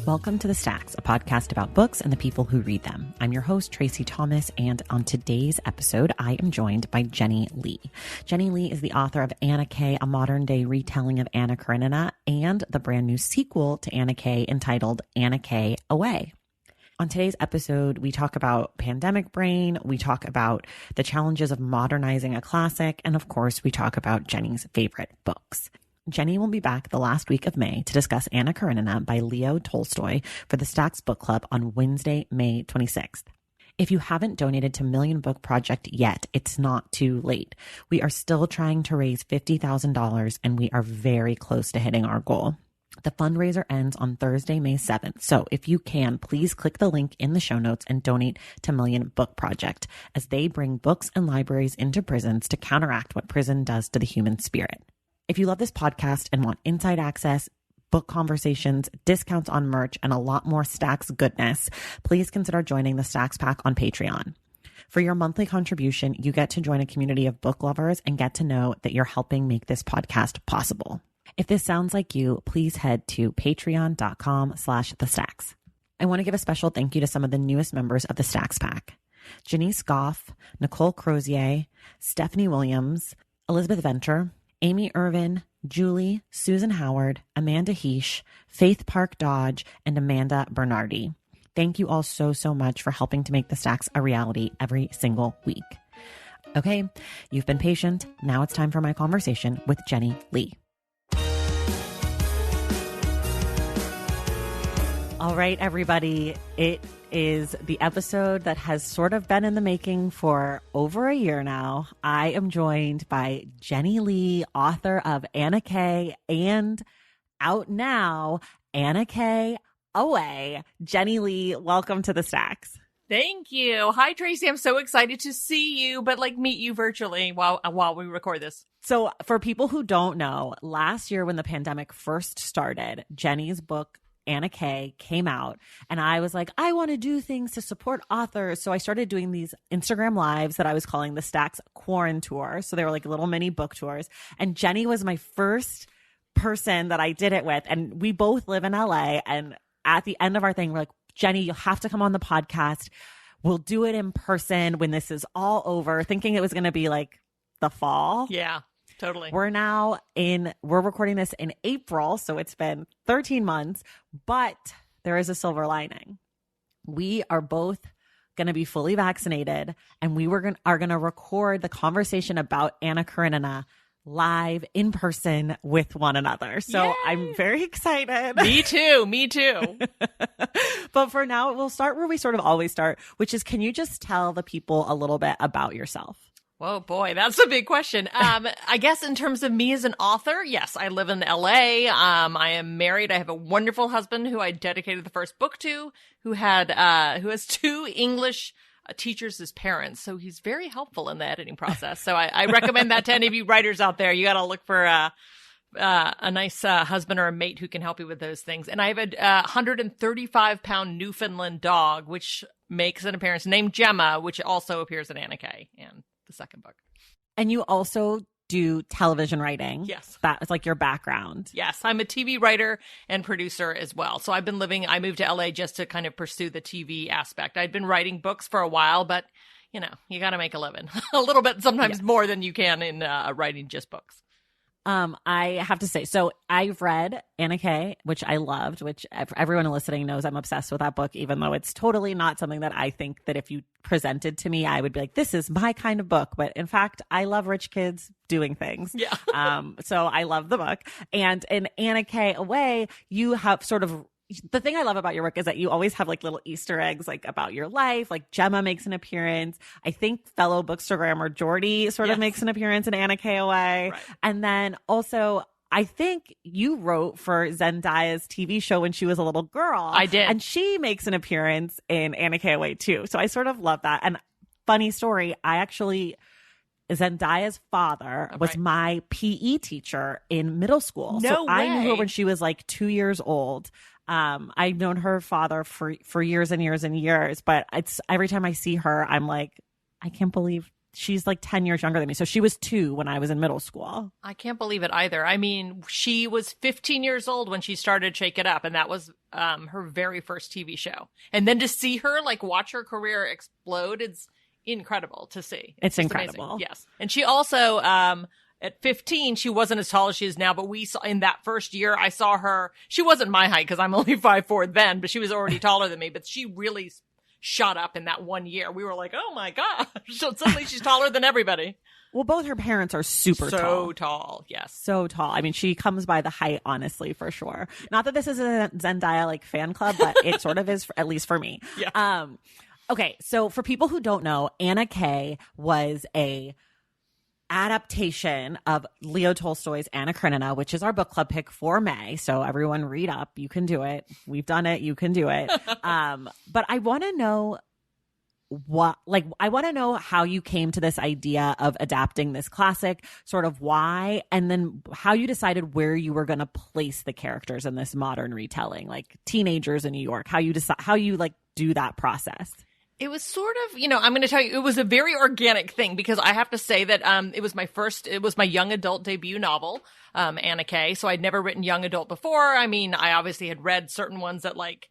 Welcome to The Stacks, a podcast about books and the people who read them. I'm your host, Tracy Thomas, and on today's episode, I am joined by Jenny Lee. Jenny Lee is the author of Anna Kay, a modern-day retelling of Anna Karenina, and the brand new sequel to Anna Kay entitled Anna Kay Away. On today's episode, we talk about pandemic brain, we talk about the challenges of modernizing a classic, and of course, we talk about Jenny's favorite books. Jenny will be back the last week of May to discuss Anna Karenina by Leo Tolstoy for the Stacks Book Club on Wednesday, May 26th. If you haven't donated to Million Book Project yet, it's not too late. We are still trying to raise $50,000 and we are very close to hitting our goal. The fundraiser ends on Thursday, May 7th. So if you can, please click the link in the show notes and donate to Million Book Project as they bring books and libraries into prisons to counteract what prison does to the human spirit. If you love this podcast and want inside access, book conversations, discounts on merch, and a lot more Stacks goodness, please consider joining the Stacks Pack on Patreon. For your monthly contribution, you get to join a community of book lovers and get to know that you're helping make this podcast possible. If this sounds like you, please head to patreon.com/thestacks. I want to give a special thank you to some of the newest members of the Stacks Pack. Janice Goff, Nicole Crozier, Stephanie Williams, Elizabeth Venture, Amy Irvin, Julie, Susan Howard, Amanda Heesh, Faith Park Dodge, and Amanda Bernardi. Thank you all so much for helping to make the Stacks a reality every single week. Okay, you've been patient. Now it's time for my conversation with Jenny Lee. All right, everybody. It is the episode that has sort of been in the making for over a year now. I am joined by Jenny Lee, author of Anna Kay and out now, Anna Kay Away. Jenny Lee, welcome to the Stacks. Thank you. Hi, Tracy. I'm so excited to see you, but meet you virtually while we record this. So for people who don't know, last year when the pandemic first started, Jenny's book Anna Kay came out and I was like, I want to do things to support authors. So I started doing these Instagram lives that I was calling the Stacks Quarantour. So they were like little mini book tours. And Jenny was my first person that I did it with. And we both live in LA. And at the end of our thing, we're like, Jenny, you'll have to come on the podcast. We'll do it in person when this is all over, thinking it was going to be like the fall. Yeah. Totally. We're recording this in April, so it's been 13 months, but there is a silver lining. We are both going to be fully vaccinated, and we are going to record the conversation about Anna Karenina live in person with one another. So yay! I'm very excited. Me too. But for now, we'll start where we sort of always start, which is, can you just tell the people a little bit about yourself? Whoa, boy, that's a big question. I guess in terms of me as an author, yes, I live in LA. I am married. I have a wonderful husband who I dedicated the first book to, who has two English teachers as parents. So he's very helpful in the editing process. So I recommend that to any of you writers out there. You got to look for a nice husband or a mate who can help you with those things. And I have a 135-pound Newfoundland dog, which makes an appearance, named Gemma, which also appears in Anna Kay and the second book. And you also do television writing. Yes. That is like your background. Yes. I'm a TV writer and producer as well. So I moved to LA just to kind of pursue the TV aspect. I'd been writing books for a while, but you got to make a living a little bit, sometimes more than you can in writing just books. I have to say, so I've read Anna Kay, which I loved, which everyone listening knows I'm obsessed with that book, even though it's totally not something that I think that if you presented to me, I would be like, this is my kind of book. But in fact, I love rich kids doing things. Yeah. So I love the book. And in Anna Kay Away, you have sort of, the thing I love about your work is that you always have like little Easter eggs, like about your life. Like Gemma makes an appearance. I think fellow bookstagrammer Jordy sort of makes an appearance in Anna Kay Away. Right. And then also, I think you wrote for Zendaya's TV show when she was a little girl. I did. And she makes an appearance in Anna Kay Away too. So I sort of love that. And funny story, Zendaya's father was my PE teacher in middle school. No way. I knew her when she was like 2 years old. I've known her father for years and years and years, but it's every time I see her, I'm like, I can't believe she's like 10 years younger than me. So she was 2 when I was in middle school. I can't believe it either. I mean, she was 15 years old when she started Shake It Up, and that was her very first TV show. And then to see her, like, watch her career explode, it's incredible to see. It's incredible. Amazing. Yes. And she also, at 15, she wasn't as tall as she is now, but we saw in that first year, I saw her, she wasn't my height because I'm only 5'4" then, but she was already taller than me, but she really shot up in that 1 year. We were like, oh my gosh. So suddenly she's taller than everybody. Well, both her parents are super tall. So tall, yes. So tall. I mean, she comes by the height, honestly, for sure. Not that this is a Zendaya like fan club, but it sort of is, at least for me. Yeah. Okay, so for people who don't know, Anna Kay was a adaptation of Leo Tolstoy's Anna Karenina, which is our book club pick for May. So everyone read up. You can do it. We've done it. You can do it. But I want to know I want to know how you came to this idea of adapting this classic, sort of why, and then how you decided where you were going to place the characters in this modern retelling, like teenagers in New York, how you like do that process. It was sort of, I'm going to tell you, it was a very organic thing because I have to say that it was my young adult debut novel, Anna Kay. So I'd never written young adult before. I mean, I obviously had read certain ones that like,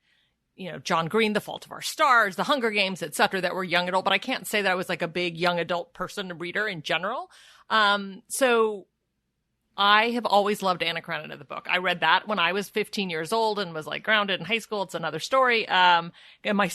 John Green, The Fault of Our Stars, The Hunger Games, etc., that were young adult, but I can't say that I was like a big young adult person reader in general. So I have always loved Anna Karenina, the book. I read that when I was 15 years old and was like grounded in high school. It's another story. And my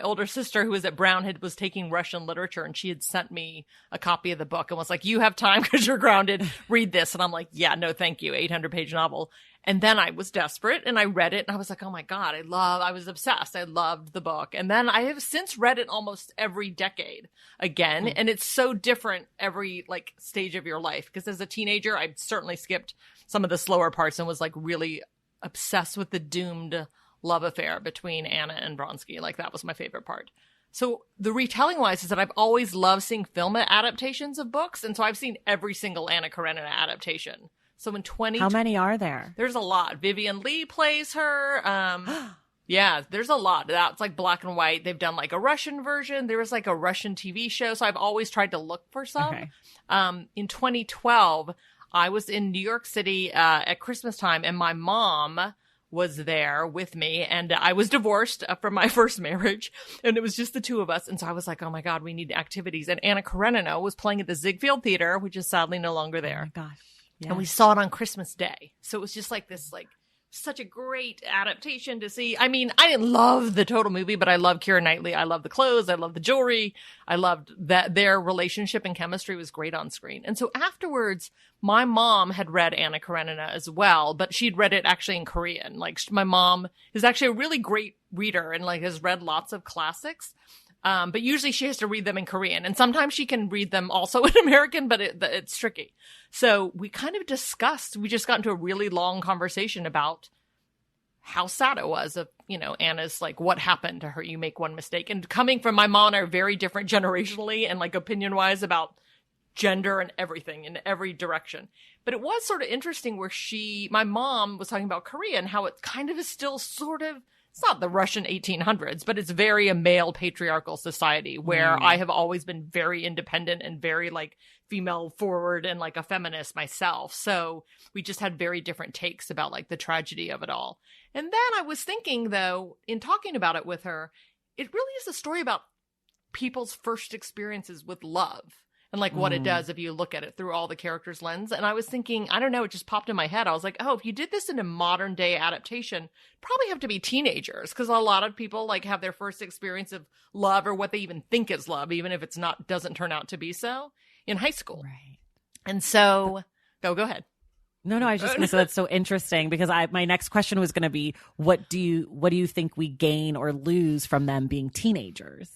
older sister, who was at Brown, was taking Russian literature, and she had sent me a copy of the book and was like, you have time because you're grounded. Read this. And I'm like, yeah, no, thank you. 800-page novel. And then I was desperate and I read it and I was like, oh my God, I was obsessed. I loved the book. And then I have since read it almost every decade again. And it's so different every like stage of your life. Because as a teenager, I certainly skipped some of the slower parts and was like really obsessed with the doomed love affair between Anna and Vronsky. Like that was my favorite part. So the retelling wise is that I've always loved seeing film adaptations of books. And so I've seen every single Anna Karenina adaptation. So in How many are there? There's a lot. Vivian Leigh plays her. Yeah, there's a lot. That's like black and white. They've done like a Russian version. There was like a Russian TV show. So I've always tried to look for some. Okay. In 2012, I was in New York City at Christmas time, and my mom was there with me, and I was divorced from my first marriage, and it was just the two of us. And so I was like, oh my God, we need activities. And Anna Karenina was playing at the Ziegfeld Theater, which is sadly no longer there. Oh my gosh. Yeah. And we saw it on Christmas Day. So it was just like this, like, such a great adaptation to see. I mean, I didn't love the total movie, but I love Keira Knightley. I love the clothes. I love the jewelry. I loved that their relationship and chemistry was great on screen. And so afterwards, my mom had read Anna Karenina as well, but she'd read it actually in Korean. Like, my mom is actually a really great reader and like has read lots of classics. But usually she has to read them in Korean, and sometimes she can read them also in American, but it's tricky. So we kind of we just got into a really long conversation about how sad it was of, Anna's like, what happened to her? You make one mistake. And coming from my mom and I are very different generationally and like opinion wise about gender and everything in every direction. But it was sort of interesting where my mom was talking about Korea and how it kind of is still sort of, it's not the Russian 1800s, but it's very a male patriarchal society where I have always been very independent and very like female forward and like a feminist myself. So we just had very different takes about like the tragedy of it all. And then I was thinking though, in talking about it with her, it really is a story about people's first experiences with love. And like what it does if you look at it through all the characters' lens. And I was thinking, I don't know, it just popped in my head. I was like, oh, if you did this in a modern day adaptation, probably have to be teenagers. Because a lot of people like have their first experience of love or what they even think is love, even if it's doesn't turn out to be so, in high school. Right. And so, go ahead. No, I was just going to say that's so interesting because my next question was going to be, what do you think we gain or lose from them being teenagers?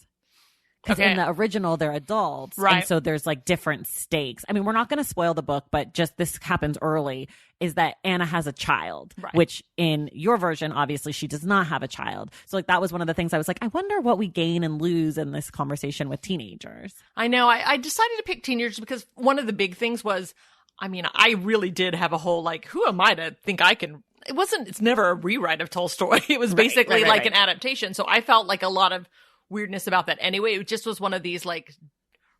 Because in the original, they're adults. Right. And so there's like different stakes. I mean, we're not going to spoil the book, but just this happens early, is that Anna has a child, right, which in your version, obviously, she does not have a child. So like that was one of the things I was like, I wonder what we gain and lose in this conversation with teenagers. I know. I decided to pick teenagers because one of the big things was, I mean, I really did have a whole like, who am I to think I can... It's never a rewrite of Tolstoy. It was basically an adaptation. So I felt like a lot of weirdness about that anyway. It just was one of these like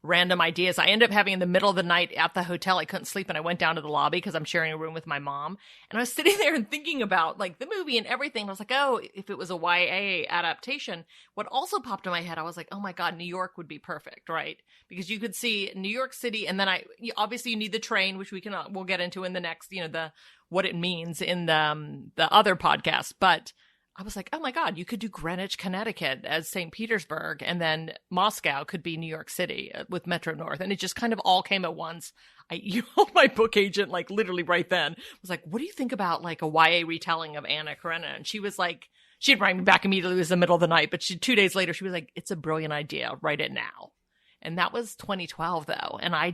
random ideas. I ended up having in the middle of the night at the hotel, I couldn't sleep, and I went down to the lobby because I'm sharing a room with my mom. And I was sitting there and thinking about like the movie and everything. I was like, oh, if it was a YA adaptation, what also popped in my head, I was like, oh my God, New York would be perfect, right? Because you could see New York City, and then obviously you need the train, which we'll get into in the next, what it means in the other podcast. But I was like, oh my God, you could do Greenwich, Connecticut as St. Petersburg, and then Moscow could be New York City with Metro North. And it just kind of all came at once. My book agent, like literally right then, was like, what do you think about like a YA retelling of Anna Karenina? And she was like, she'd write me back immediately. It was the middle of the night, but 2 days later, she was like, it's a brilliant idea. Write it now. And that was 2012 though. And I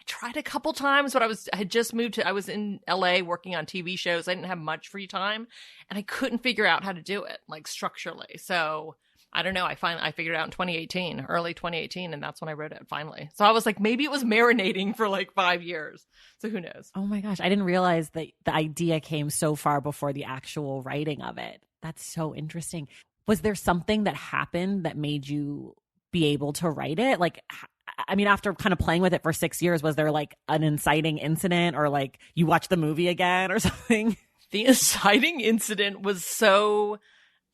tried a couple times, but I was in LA working on TV shows. I didn't have much free time and I couldn't figure out how to do it like structurally. So I don't know. I figured it out in early 2018. And that's when I wrote it finally. So I was like, maybe it was marinating for like 5 years. So who knows? Oh my gosh. I didn't realize that the idea came so far before the actual writing of it. That's so interesting. Was there something that happened that made you be able to write it? Like, I mean, after kind of playing with it for 6 years, was there like an inciting incident or like you watched the movie again or something? The inciting incident was so,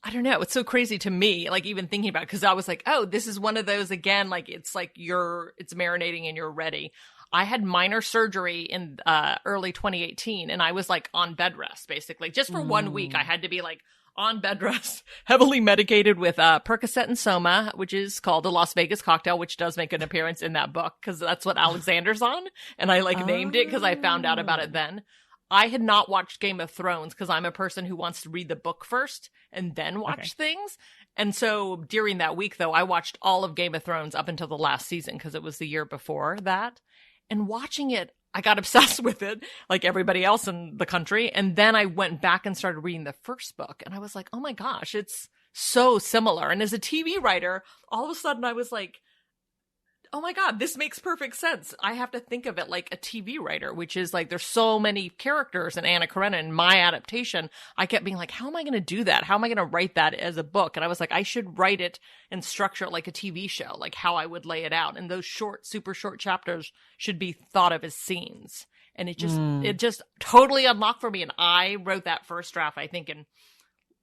I don't know, it's so crazy to me, like even thinking about it, because I was like, oh, this is one of those again, like it's marinating and you're ready. I had minor surgery in early 2018 and I was like on bed rest basically. Just for 1 week, I had to be like on bed rest, heavily medicated with Percocet and Soma, which is called the Las Vegas cocktail, which does make an appearance in that book because that's what Alexander's on. And I named it because I found out about it then. I had not watched Game of Thrones because I'm a person who wants to read the book first and then watch things. And so during that week, though, I watched all of Game of Thrones up until the last season because it was the year before that. And watching it, I got obsessed with it like everybody else in the country. And then I went back and started reading the first book. And I was like, oh my gosh, it's so similar. And as a TV writer, all of a sudden I was like, oh my God, this makes perfect sense. I have to think of it like a TV writer, which is like, there's so many characters in Anna Karenina. In my adaptation, I kept being like, how am I going to do that? How am I going to write that as a book? And I was like, I should write it and structure it like a TV show, like how I would lay it out. And those super short chapters should be thought of as scenes. And it just totally unlocked for me. And I wrote that first draft, I think in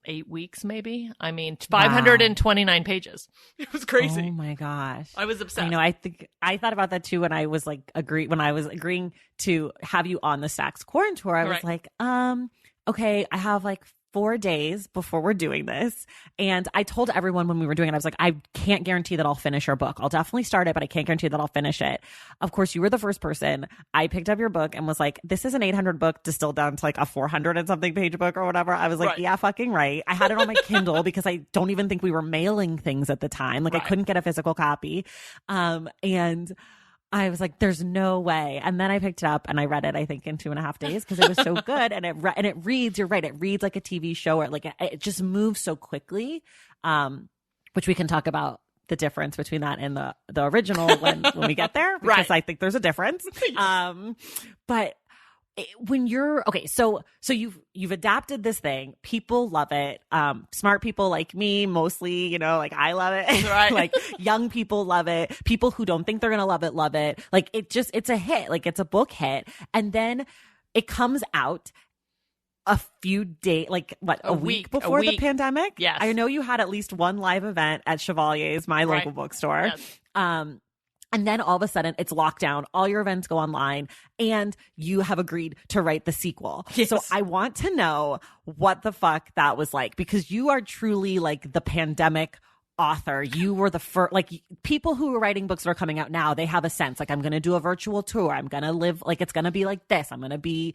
8 weeks, maybe. I mean, 529 pages. It was crazy. Oh my gosh. I was obsessed. I know. I think I thought about that too when I was like agreeing to have you on the Stacks Quarantine Tour. I was like, okay, I have like 4 days before we're doing this. And I told everyone when we were doing it, I was like, I can't guarantee that I'll finish your book. I'll definitely start it, but I can't guarantee that I'll finish it. Of course, you were the first person. I picked up your book and was like, this is an 800 book distilled down to like a 400 and something page book or whatever. I was like, yeah, fucking right. I had it on my Kindle because I don't even think we were mailing things at the time. Like I couldn't get a physical copy. And I was like, there's no way. And then I picked it up and I read it, I think in 2.5 days because it was so good. And it reads, you're right. It reads like a TV show or like it just moves so quickly. Which we can talk about the difference between that and the original when we get there, because I think there's a difference. But when you're okay, so you've adapted this thing, people love it. Smart people like me, mostly, like I love it. Right. Like young people love it. People who don't think they're gonna love it. Like it's a hit. Like it's a book hit, and then it comes out a few days, like what, a week before the pandemic. Yes, I know you had at least one live event at Chevalier's, my local bookstore. Yes. And then all of a sudden it's lockdown. All your events go online and you have agreed to write the sequel. Yes. So I want to know what the fuck that was like, because you are truly like the pandemic author. You were the first, like people who are writing books that are coming out now, they have a sense like, I'm going to do a virtual tour. I'm going to live like, it's going to be like this. I'm going to be,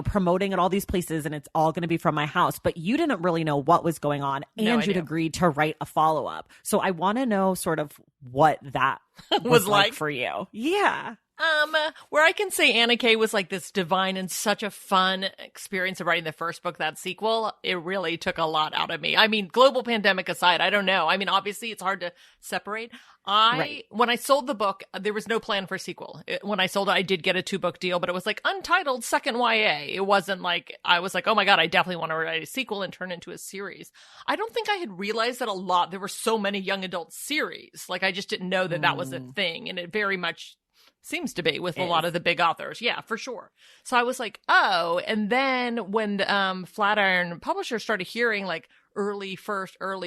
promoting at all these places and it's all going to be from my house. But you didn't really know what was going on and you'd agreed to write a follow-up. So I want to know sort of what that was like for you. Yeah. Where I can say Anna Kay was like this divine and such a fun experience of writing the first book, that sequel, it really took a lot out of me. I mean, global pandemic aside, I don't know. I mean, obviously it's hard to separate. When I sold the book, there was no plan for sequel. When I sold it, I did get a 2-book deal, but it was like untitled second YA. It wasn't like, I was like, oh my God, I definitely want to write a sequel and turn it into a series. I don't think I had realized that there were so many young adult series. Like, I just didn't know that that was a thing. And it very much seems to be with a lot of the big authors. Yeah, for sure. So I was like, oh, and then when Flatiron Publishers started hearing like early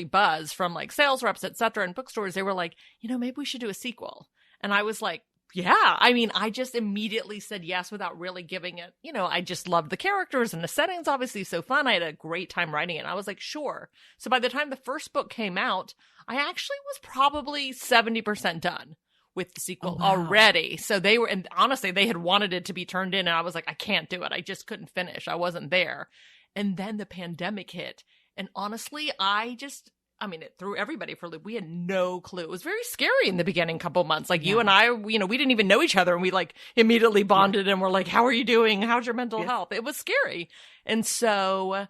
buzz from like sales reps, et cetera, and bookstores, they were like, maybe we should do a sequel. And I was like, yeah. I mean, I just immediately said yes without really giving it, I just loved the characters and the setting's obviously so fun. I had a great time writing it. I was like, sure. So by the time the first book came out, I actually was probably 70% done with the sequel already. So they were, and honestly, they had wanted it to be turned in, and I was like, I can't do it. I just couldn't finish. I wasn't there. And then the pandemic hit. And honestly, it threw everybody for a loop. We had no clue. It was very scary in the beginning couple months. Like you and I, we didn't even know each other, and we like immediately bonded and were like, how are you doing? How's your mental health? It was scary. And so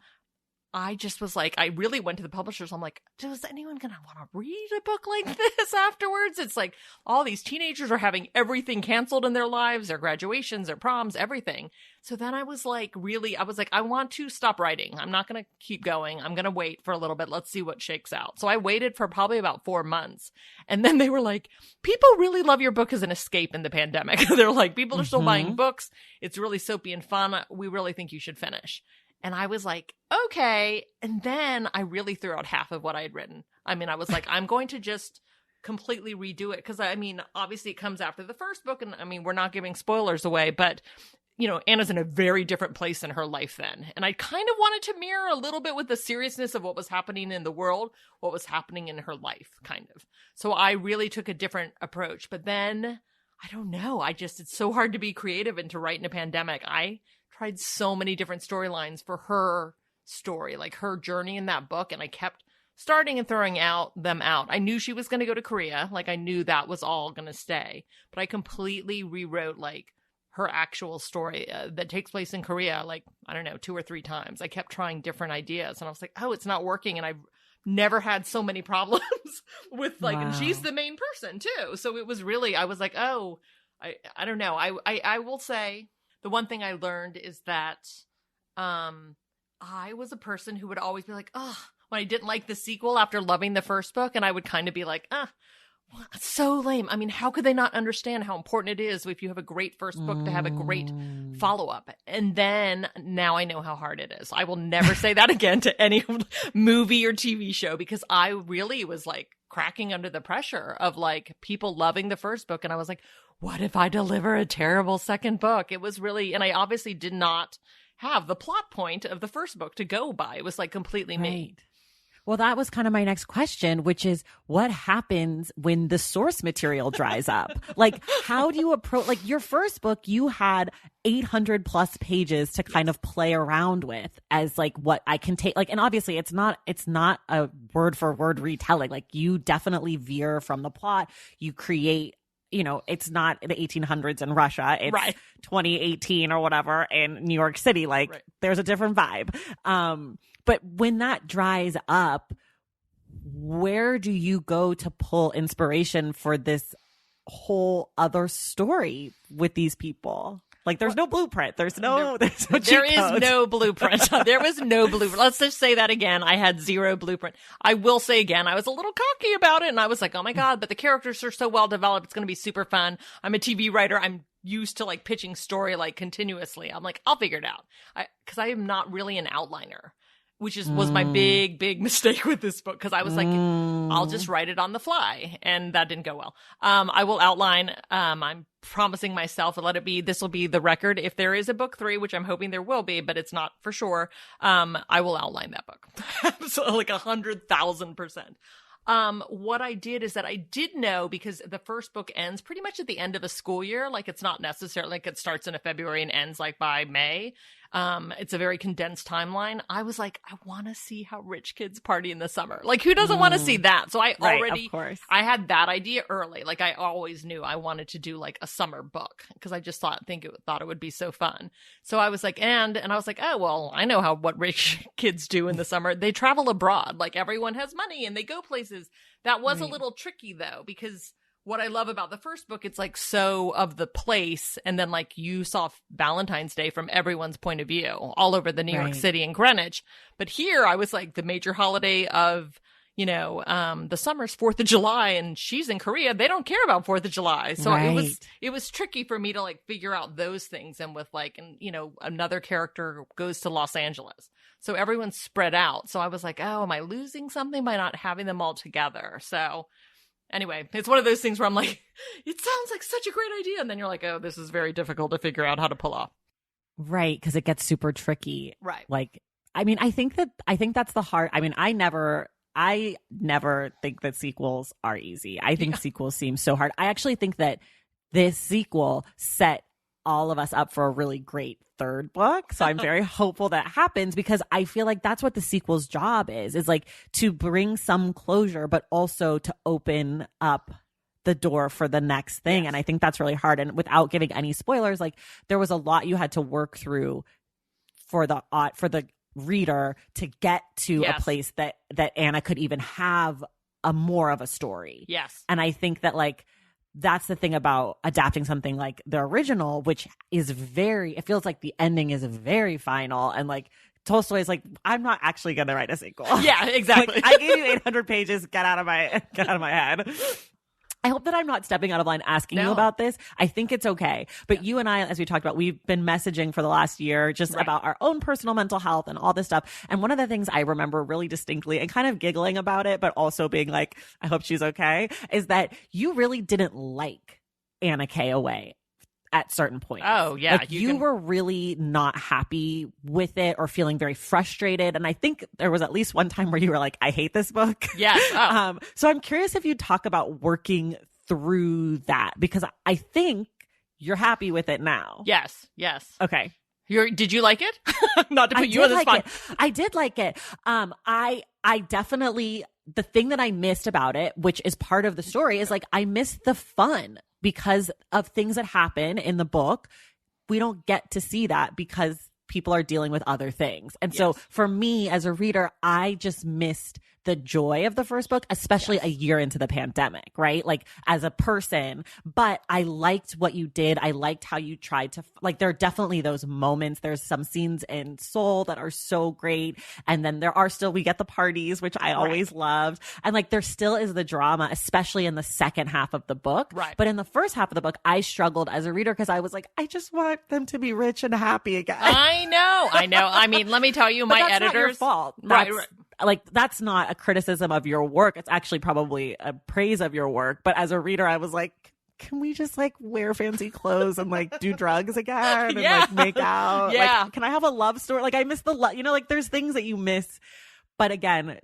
I just was like, I really went to the publishers. I'm like, is anyone going to want to read a book like this afterwards? It's like all these teenagers are having everything canceled in their lives, their graduations, their proms, everything. So then I was like, I want to stop writing. I'm not going to keep going. I'm going to wait for a little bit. Let's see what shakes out. So I waited for probably about 4 months. And then they were like, people really love your book as an escape in the pandemic. They're like, people are still buying books. It's really soapy and fun. We really think you should finish. And I was like, okay. And then I really threw out half of what I had written. I mean, I was like, I'm going to just completely redo it. Because, I mean, obviously it comes after the first book. And I mean, we're not giving spoilers away. But, Anna's in a very different place in her life then. And I kind of wanted to mirror a little bit with the seriousness of what was happening in the world, what was happening in her life, kind of. So I really took a different approach. But then, I don't know. It's so hard to be creative and to write in a pandemic. I tried so many different storylines for her story, like her journey in that book, and I kept starting and throwing them out. I knew she was going to go to Korea, like I knew that was all going to stay, but I completely rewrote like her actual story that takes place in Korea, like, I don't know, 2 or 3 times. I kept trying different ideas, and I was like, oh, it's not working, and I've never had so many problems with like, and she's the main person too. So it was really, I was like, oh, I don't know. I will say, the one thing I learned is that I was a person who would always be like, oh, when I didn't like the sequel after loving the first book, and I would kind of be like, well, that's so lame. I mean, how could they not understand how important it is if you have a great first book to have a great follow-up? And then now I know how hard it is. I will never say that again to any movie or TV show, because I really was like cracking under the pressure of like people loving the first book. And I was like, what if I deliver a terrible second book? It was really, and I obviously did not have the plot point of the first book to go by. It was like completely made. Well, that was kind of my next question, which is what happens when the source material dries up? Like, how do you approach, like your first book, you had 800 plus pages to kind of play around with as like what I can take, like, and obviously it's not a word for word retelling. Like you definitely veer from the plot. You create, it's not the 1800s in Russia. It's 2018 or whatever in New York City. Like there's a different vibe. But when that dries up, where do you go to pull inspiration for this whole other story with these people? Like there's no blueprint. There is no blueprint. There was no blueprint. Let's just say that again. I had zero blueprint. I will say again, I was a little cocky about it, and I was like, oh my God, but the characters are so well developed. It's going to be super fun. I'm a TV writer. I'm used to like pitching story like continuously. I'm like, I'll figure it out. Because I am not really an outliner, which was my big mistake with this book. Cause I was like, I'll just write it on the fly. And that didn't go well. I will outline, I'm promising myself and let it be, this will be the record. If there is a book 3, which I'm hoping there will be, but it's not for sure. I will outline that book. So like 100,000%. What I did is that I did know, because the first book ends pretty much at the end of a school year. Like it's not necessarily like it starts in a February and ends like by May. It's a very condensed timeline. I was like, I want to see how rich kids party in the summer. Like, who doesn't want to see that? So I I had that idea early. Like, I always knew I wanted to do like a summer book because I just thought it would be so fun. So I was like, and I was like, oh, well, I know what rich kids do in the summer. They travel abroad. Like, everyone has money and they go places. That was a little tricky though, because what I love about the first book, it's like so of the place. And then like you saw Valentine's Day from everyone's point of view all over the New York City and Greenwich. But here I was like the major holiday of, the summer's 4th of July and she's in Korea. They don't care about 4th of July. So it was tricky for me to like figure out those things. And with like, another character goes to Los Angeles. So everyone's spread out. So I was like, oh, am I losing something by not having them all together? So anyway, it's one of those things where I'm like, it sounds like such a great idea. And then you're like, oh, this is very difficult to figure out how to pull off. Right. Because it gets super tricky. Right. Like, I mean, I think that's the hard. I mean, I never think that sequels are easy. I think sequels seem so hard. I actually think that this sequel set all of us up for a really great third book. So I'm very hopeful that happens because I feel like that's what the sequel's job is like to bring some closure, but also to open up the door for the next thing. Yes. And I think that's really hard. And without giving any spoilers, like there was a lot you had to work through for the reader to get to a place that Anna could even have a more of a story. Yes. And I think that like that's the thing about adapting something like the original, which is it feels like the ending is very final. And like Tolstoy is like, I'm not actually going to write a sequel. Yeah, exactly. Like, I gave you 800 pages. Get out of my head. I hope that I'm not stepping out of line asking you about this. I think it's okay. But you and I, as we talked about, we've been messaging for the last year just about our own personal mental health and all this stuff. And one of the things I remember really distinctly and kind of giggling about it, but also being like, I hope she's okay, is that you really didn't like Anna K away at certain points. Oh, yeah. Like you were really not happy with it or feeling very frustrated. And I think there was at least one time where you were like, I hate this book. Yes. Oh. So I'm curious if you talk about working through that because I think you're happy with it now. Yes. Yes. Okay. Did you like it? Not to put you on the spot. I did like it. I definitely, the thing that I missed about it, which is part of the story, is like I missed the fun because of things that happen in the book. We don't get to see that because people are dealing with other things. And so for me as a reader, I just missed the joy of the first book, especially a year into the pandemic, right? Like as a person, but I liked what you did. I liked how you tried to, like, there are definitely those moments. There's some scenes in Soul that are so great. And then we get the parties, which I always loved. And like, there still is the drama, especially in the second half of the book. Right. But in the first half of the book, I struggled as a reader because I was like, I just want them to be rich and happy again. I know. I mean, let me tell you, my that's editors. Not your fault. Right. Like, that's not a criticism of your work. It's actually probably a praise of your work. But as a reader, I was like, can we just like wear fancy clothes and like do drugs again and like make out? Yeah. Like, can I have a love story? Like I miss like there's things that you miss. But again,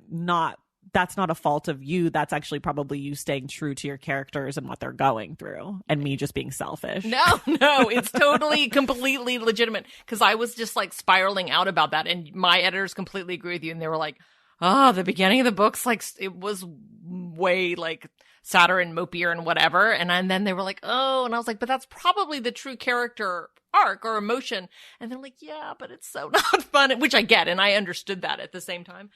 that's not a fault of you. That's actually probably you staying true to your characters and what they're going through and me just being selfish. No, it's totally, completely legitimate because I was just like spiraling out about that. And my editors completely agree with you. And they were like, oh, the beginning of the book's like, it was way like sadder and mopier and whatever. And then they were like, oh, and I was like, but that's probably the true character arc or emotion. And they're like, yeah, but it's so not fun, which I get. And I understood that at the same time.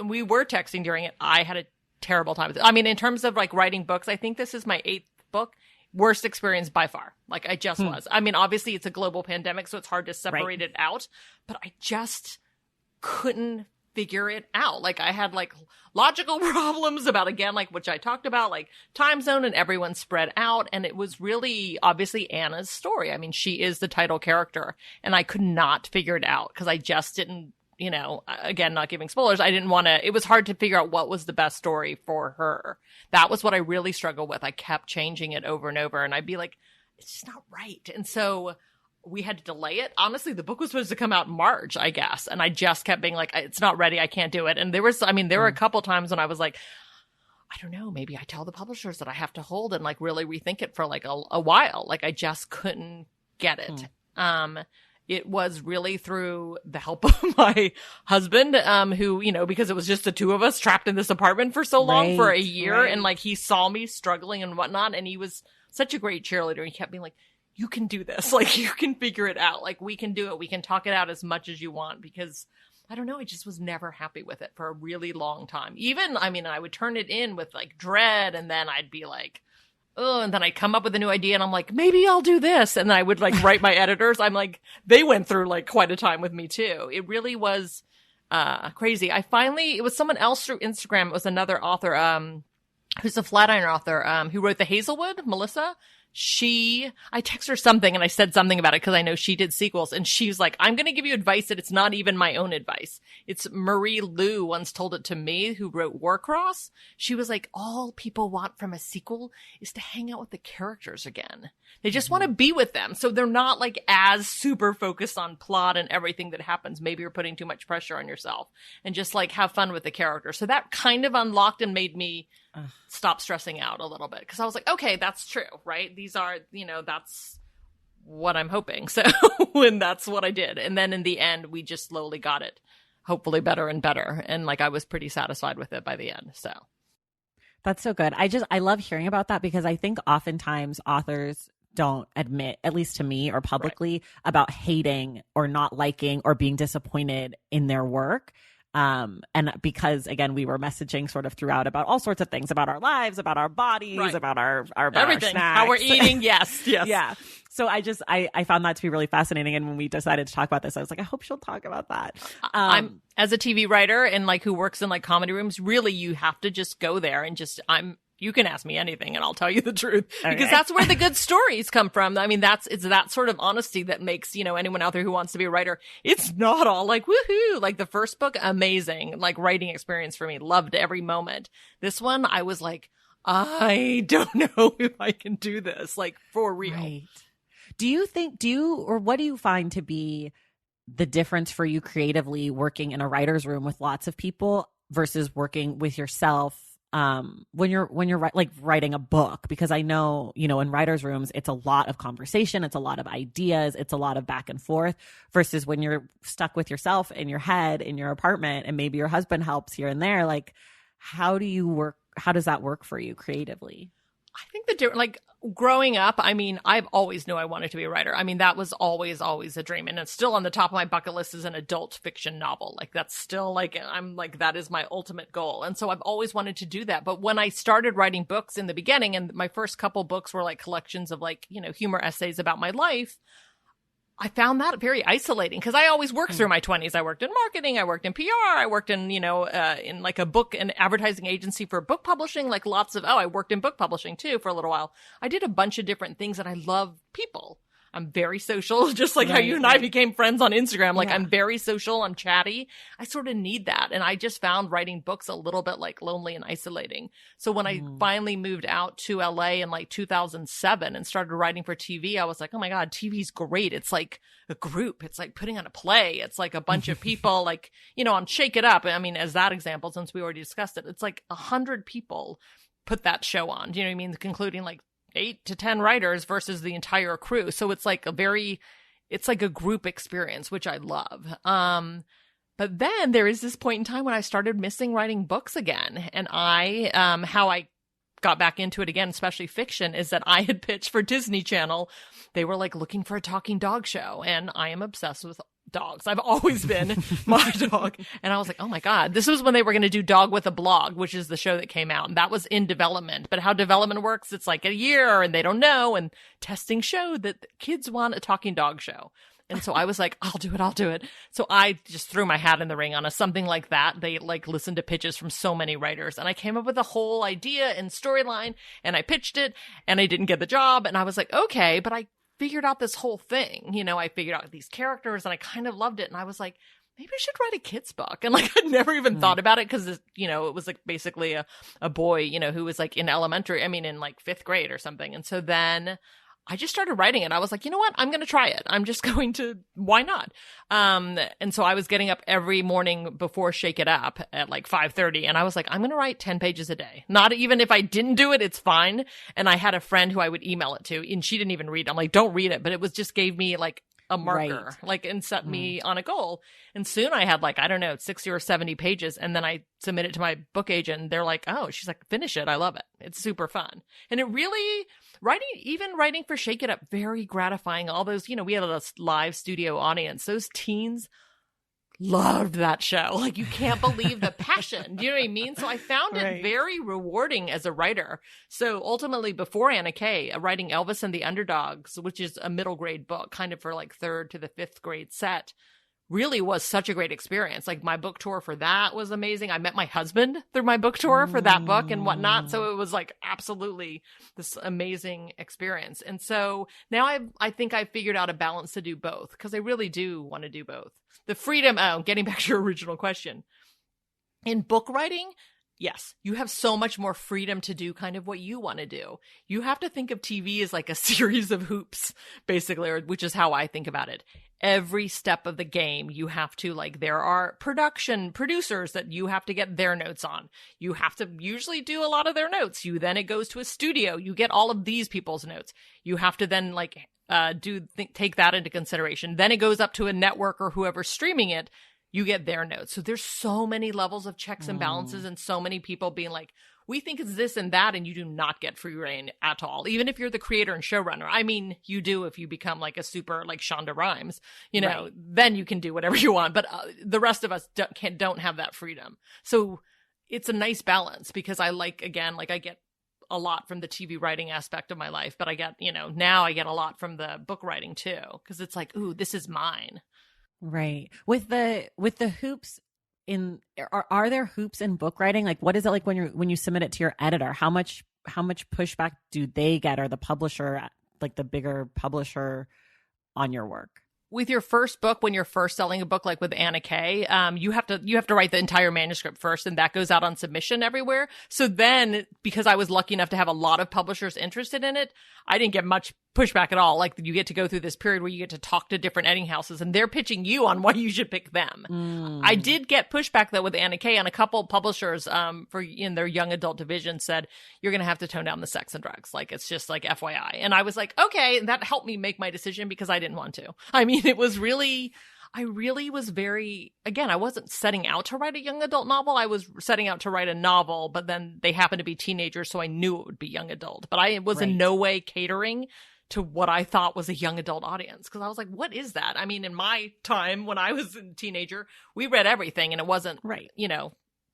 We were texting during it. I had a terrible time with it. I mean, in terms of like writing books, I think this is my 8th book. Worst experience by far. Like I just was. I mean, obviously it's a global pandemic, so it's hard to separate it out, but I just couldn't figure it out. Like I had like logical problems about, again, like which I talked about, like time zone and everyone spread out. And it was really obviously Anna's story. I mean, she is the title character and I could not figure it out because I just didn't, again, not giving spoilers. I didn't want to, it was hard to figure out what was the best story for her. That was what I really struggled with. I kept changing it over and over and I'd be like, it's just not right. And so we had to delay it. Honestly, the book was supposed to come out in March, I guess. And I just kept being like, it's not ready. I can't do it. And there were a couple times when I was like, I don't know, maybe I tell the publishers that I have to hold and like really rethink it for like a while. Like I just couldn't get it. it was really through the help of my husband, who, because it was just the two of us trapped in this apartment for so long, for a year. Right. And like, he saw me struggling and whatnot. And he was such a great cheerleader. He kept being like, you can do this. Like, you can figure it out. Like, we can do it. We can talk it out as much as you want, because I don't know, I just was never happy with it for a really long time. Even, I would turn it in with like dread, and then I'd be like, oh, and then I'd come up with a new idea and I'm like, maybe I'll do this. And I would like write my editors. I'm like, they went through like quite a time with me too. It really was crazy. It was someone else through Instagram. It was another author, who's a Flatiron author, who wrote The Hazelwood, Melissa. I text her something and I said something about it because I know she did sequels, and she's like, I'm going to give you advice that it's not even my own advice. It's Marie Lu once told it to me, who wrote Warcross. She was like, all people want from a sequel is to hang out with the characters again. They just want to be with them. So they're not like as super focused on plot and everything that happens. Maybe you're putting too much pressure on yourself, and just like have fun with the character. So that kind of unlocked and made me stop stressing out a little bit, because I was like, okay, that's true, right? These are, that's what I'm hoping. So, and that's what I did. And then in the end, we just slowly got it hopefully better and better. And like, I was pretty satisfied with it by the end. So that's so good. I love hearing about that, because I think oftentimes authors don't admit, at least to me or publicly, about hating or not liking or being disappointed in their work. And because again, we were messaging sort of throughout about all sorts of things, about our lives, about our bodies, about our everything, snacks, how we're eating. Yes. Yeah. So I found that to be really fascinating. And when we decided to talk about this, I was like, I hope she'll talk about that. I'm, as a TV writer and like who works in like comedy rooms, really you have to just go there and you can ask me anything and I'll tell you the truth, because that's where the good stories come from. I mean, it's that sort of honesty that makes, anyone out there who wants to be a writer, it's not all like, woohoo, like the first book, amazing, like writing experience for me. Loved every moment. This one, I was like, I don't know if I can do this, like for real. Right. What do you find to be the difference for you creatively working in a writer's room with lots of people versus working with yourself? When you're like writing a book, because I know, in writers' rooms, it's a lot of conversation. It's a lot of ideas. It's a lot of back and forth, versus when you're stuck with yourself in your head, in your apartment, and maybe your husband helps here and there. Like, how does that work for you creatively? I think like growing up, I've always knew I wanted to be a writer. That was always a dream. And it's still on the top of my bucket list as an adult fiction novel. Like that's still like, I'm like, that is my ultimate goal. And so I've always wanted to do that. But when I started writing books in the beginning, and my first couple books were like collections of like, humor essays about my life, I found that very isolating, because I always worked through my 20s. I worked in marketing. I worked in PR. I worked in, in like a book and advertising agency for book publishing, like I worked in book publishing too for a little while. I did a bunch of different things, and I love people. I'm very social, just like how you and I became friends on Instagram. Like I'm very social. I'm chatty. I sort of need that. And I just found writing books a little bit like lonely and isolating. So when I finally moved out to LA in like 2007 and started writing for TV, I was like, oh my God, TV's great. It's like a group. It's like putting on a play. It's like a bunch of people like, on Shake It Up. As that example, since we already discussed it, it's like 100 people put that show on. Do you know what I mean? Concluding like 8 to 10 writers versus the entire crew. So it's like a group experience, which I love. But then there is this point in time when I started missing writing books again. And how I got back into it again, especially fiction, is that I had pitched for Disney Channel. They were like looking for a talking dog show. And I am obsessed with dogs. I've always been my dog. And I was like, oh my God, this was when they were going to do Dog with a Blog, which is the show that came out. And that was in development. But how development works, it's like a year and they don't know. And testing showed that kids want a talking dog show. And so I was like, I'll do it. So I just threw my hat in the ring on something like that. They like listened to pitches from so many writers, and I came up with a whole idea and storyline, and I pitched it, and I didn't get the job. And I was like, okay, but I figured out this whole thing. I figured out these characters, and I kind of loved it. And I was like, maybe I should write a kid's book. And like, I'd never even thought about it, because, it was like basically a boy, who was like in elementary, in like 5th grade or something. And so then I just started writing it. I was like, you know what? I'm going to try it. I'm just going to, why not? And so I was getting up every morning before Shake It Up at like 5:30. And I was like, I'm going to write 10 pages a day. Not even if I didn't do it, it's fine. And I had a friend who I would email it to, and she didn't even read it. I'm like, don't read it. But it was just gave me like a marker, like, and set me on a goal. And soon I had like, I don't know, 60 or 70 pages. And then I submit it to my book agent and they're like, oh, she's like, finish it. I love it. It's super fun. And it really, writing for Shake It Up, very gratifying. All those, we had a live studio audience. Those teens loved that show. Like, you can't believe the passion. Do you know what I mean? So I found it very rewarding as a writer. So ultimately, before Anna Kay, writing Elvis and the Underdogs, which is a middle grade book, kind of for like 3rd to the 5th grade set, really was such a great experience. Like, my book tour for that was amazing. I met my husband through my book tour for that book and whatnot. So it was like absolutely this amazing experience. And so now I think I've figured out a balance to do both, because I really do want to do both. The freedom, getting back to your original question. In book writing, yes, you have so much more freedom to do kind of what you want to do. You have to think of TV as like a series of hoops, basically, which is how I think about it. Every step of the game, you have to, like, there are producers that you have to get their notes on. You have to usually do a lot of their notes. Then it goes to a studio. You get all of these people's notes. You have to then, like, take that into consideration. Then it goes up to a network or whoever's streaming it. You get their notes. So there's so many levels of checks and balances and so many people being like, we think it's this and that, and you do not get free reign at all. Even if you're the creator and showrunner. I mean, you do if you become like a super, like Shonda Rhimes, then you can do whatever you want. But the rest of us don't have that freedom. So it's a nice balance, because I get a lot from the TV writing aspect of my life, but I get, now I get a lot from the book writing too, because it's like, ooh, this is mine. Right. With the hoops are there hoops in book writing? Like, what is it like when you submit it to your editor? How much pushback do they get, or the publisher, like the bigger publisher, on your work? With your first book, when you're first selling a book, like with Anna Kay, you have to write the entire manuscript first, and that goes out on submission everywhere. So then, because I was lucky enough to have a lot of publishers interested in it, I didn't get much pushback at all. Like, you get to go through this period where you get to talk to different editing houses, and they're pitching you on why you should pick them. I did get pushback though with Anna Kay, and a couple publishers in their young adult division said, you're going to have to tone down the sex and drugs. Like, it's just like FYI. And I was like, okay, and that helped me make my decision, because I didn't want to. I mean, it was really, I really was very, again, I wasn't setting out to write a young adult novel. I was setting out to write a novel, but then they happened to be teenagers, so I knew it would be young adult. But I was in no way catering to what I thought was a young adult audience, because I was like, what is that? I mean, in my time when I was a teenager, we read everything, and it wasn't,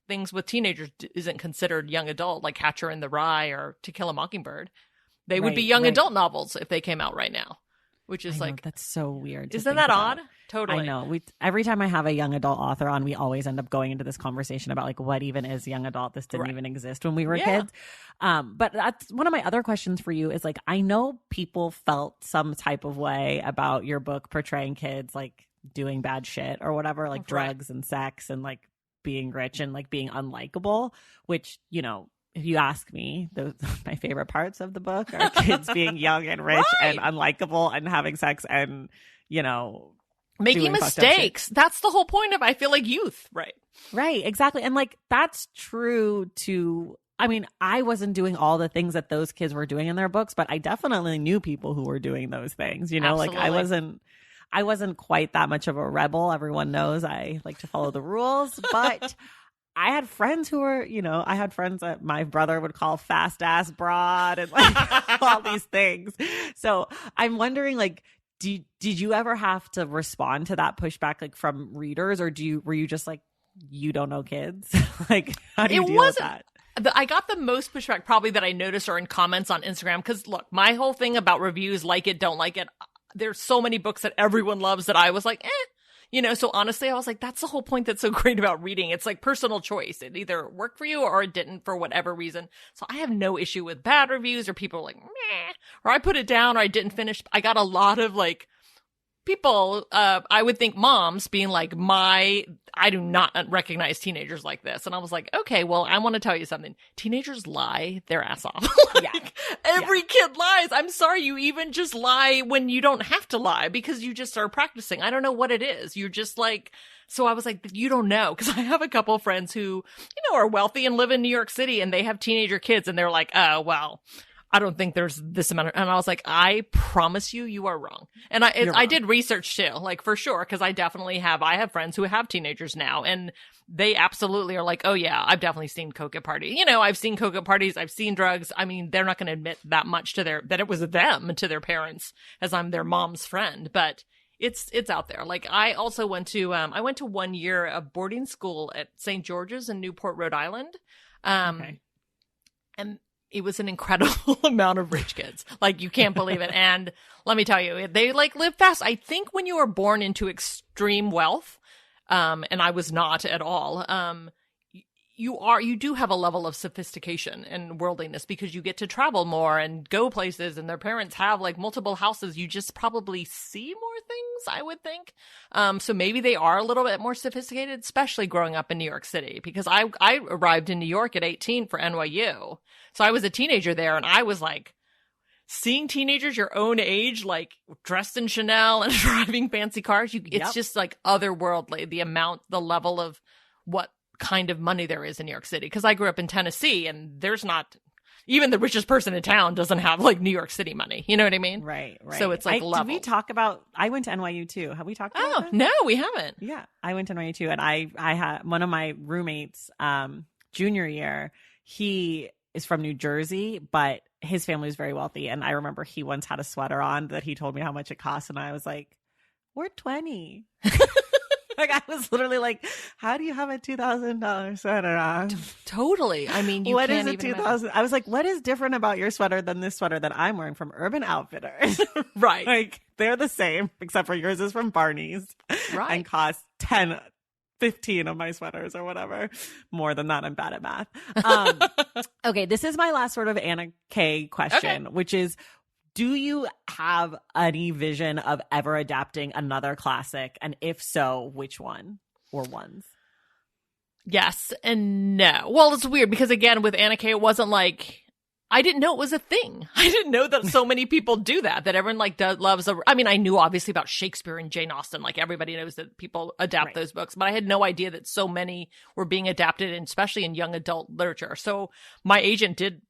things with teenagers isn't considered young adult, like Catcher in the Rye or To Kill a Mockingbird. They would be young adult novels if they came out right now. Which is like, that's so weird. Isn't that odd? Totally. I know. Every time I have a young adult author on, we always end up going into this conversation about like, what even is young adult? This didn't even exist when we were kids. But that's one of my other questions for you is like, I know people felt some type of way about your book portraying kids like doing bad shit or whatever, like drugs and sex and like being rich and like being unlikable, which, if you ask me, my favorite parts of the book are kids being young and rich and unlikable and having sex and, making mistakes. That's the whole point of, I feel like, youth. Right, exactly. And like, that's true to, I mean, I wasn't doing all the things that those kids were doing in their books, but I definitely knew people who were doing those things, Absolutely. Like I wasn't quite that much of a rebel. Everyone knows I like to follow the rules, but I had friends who were, I had friends that my brother would call fast ass broad and like all these things. So I'm wondering, like, did you ever have to respond to that pushback, like from readers, or were you just like, you don't know kids? Like, how do you deal with that? I got the most pushback probably that I noticed are in comments on Instagram. Because look, my whole thing about reviews, like it, don't like it. There's so many books that everyone loves that I was like, so honestly, I was like, that's the whole point that's so great about reading. It's like personal choice. It either worked for you or it didn't for whatever reason. So I have no issue with bad reviews or people like, meh, or I put it down or I didn't finish. I got a lot of like people, I would think moms being like, I do not recognize teenagers like this. And I was like, okay, well, I want to tell you something. Teenagers lie their ass off. Every kid lies. I'm sorry, you even just lie when you don't have to lie because you just are practicing. I don't know what it is. You're just like, so I was like, you don't know. Because I have a couple of friends who, are wealthy and live in New York City and they have teenager kids and they're like, oh, well, I don't think there's this amount of, and I was like, I promise you are wrong. And I did research too, like for sure. Cause I have friends who have teenagers now, and they absolutely are like, oh yeah, I've definitely seen coke at party. I've seen coke at parties. I've seen drugs. I mean, they're not going to admit that much that it was them to their parents, as I'm their mom's friend, but it's out there. Like I also went to 1 year of boarding school at St. George's in Newport, Rhode Island. Okay. And it was an incredible amount of rich kids. Like you can't believe it. And let me tell you, they like live fast. I think when you are born into extreme wealth, and I was not at all, you do have a level of sophistication and worldliness because you get to travel more and go places, and their parents have like multiple houses. You just probably see more things, I would think. So maybe they are a little bit more sophisticated, especially growing up in New York City, because I arrived in New York at 18 for NYU. So I was a teenager there, and I was like, seeing teenagers your own age, like dressed in Chanel and driving fancy cars, it's just like otherworldly, the level of what kind of money there is in New York City. Because I grew up in Tennessee, and there's not, even the richest person in town doesn't have like New York City money. You know what I mean? Right. So it's like level. Did we talk about, I went to NYU too. Have we talked about that? No, we haven't. Yeah. I went to NYU too. And I had one of my roommates, junior year, he is from New Jersey, but his family is very wealthy. And I remember he once had a sweater on that he told me how much it cost. And I was like, we're 20. Like I was literally like, how do you have a $2,000 sweater on? Totally. I mean, what is a 2,000? I was like, what is different about your sweater than this sweater that I'm wearing from Urban Outfitters? Right. Like they're the same, except for yours is from Barney's. Right. And costs 15 of my sweaters or whatever. More than that, I'm bad at math. Okay, this is my last sort of Anna K question, which is, do you have any vision of ever adapting another classic? And if so, which one or ones? Yes and no. Well, it's weird because, again, with Anna K, it wasn't like, I didn't know it was a thing. I didn't know that so many people do that everyone like loves. I mean, I knew obviously about Shakespeare and Jane Austen. Like everybody knows that people adapt those books, but I had no idea that so many were being adapted, and especially in young adult literature. So my agent did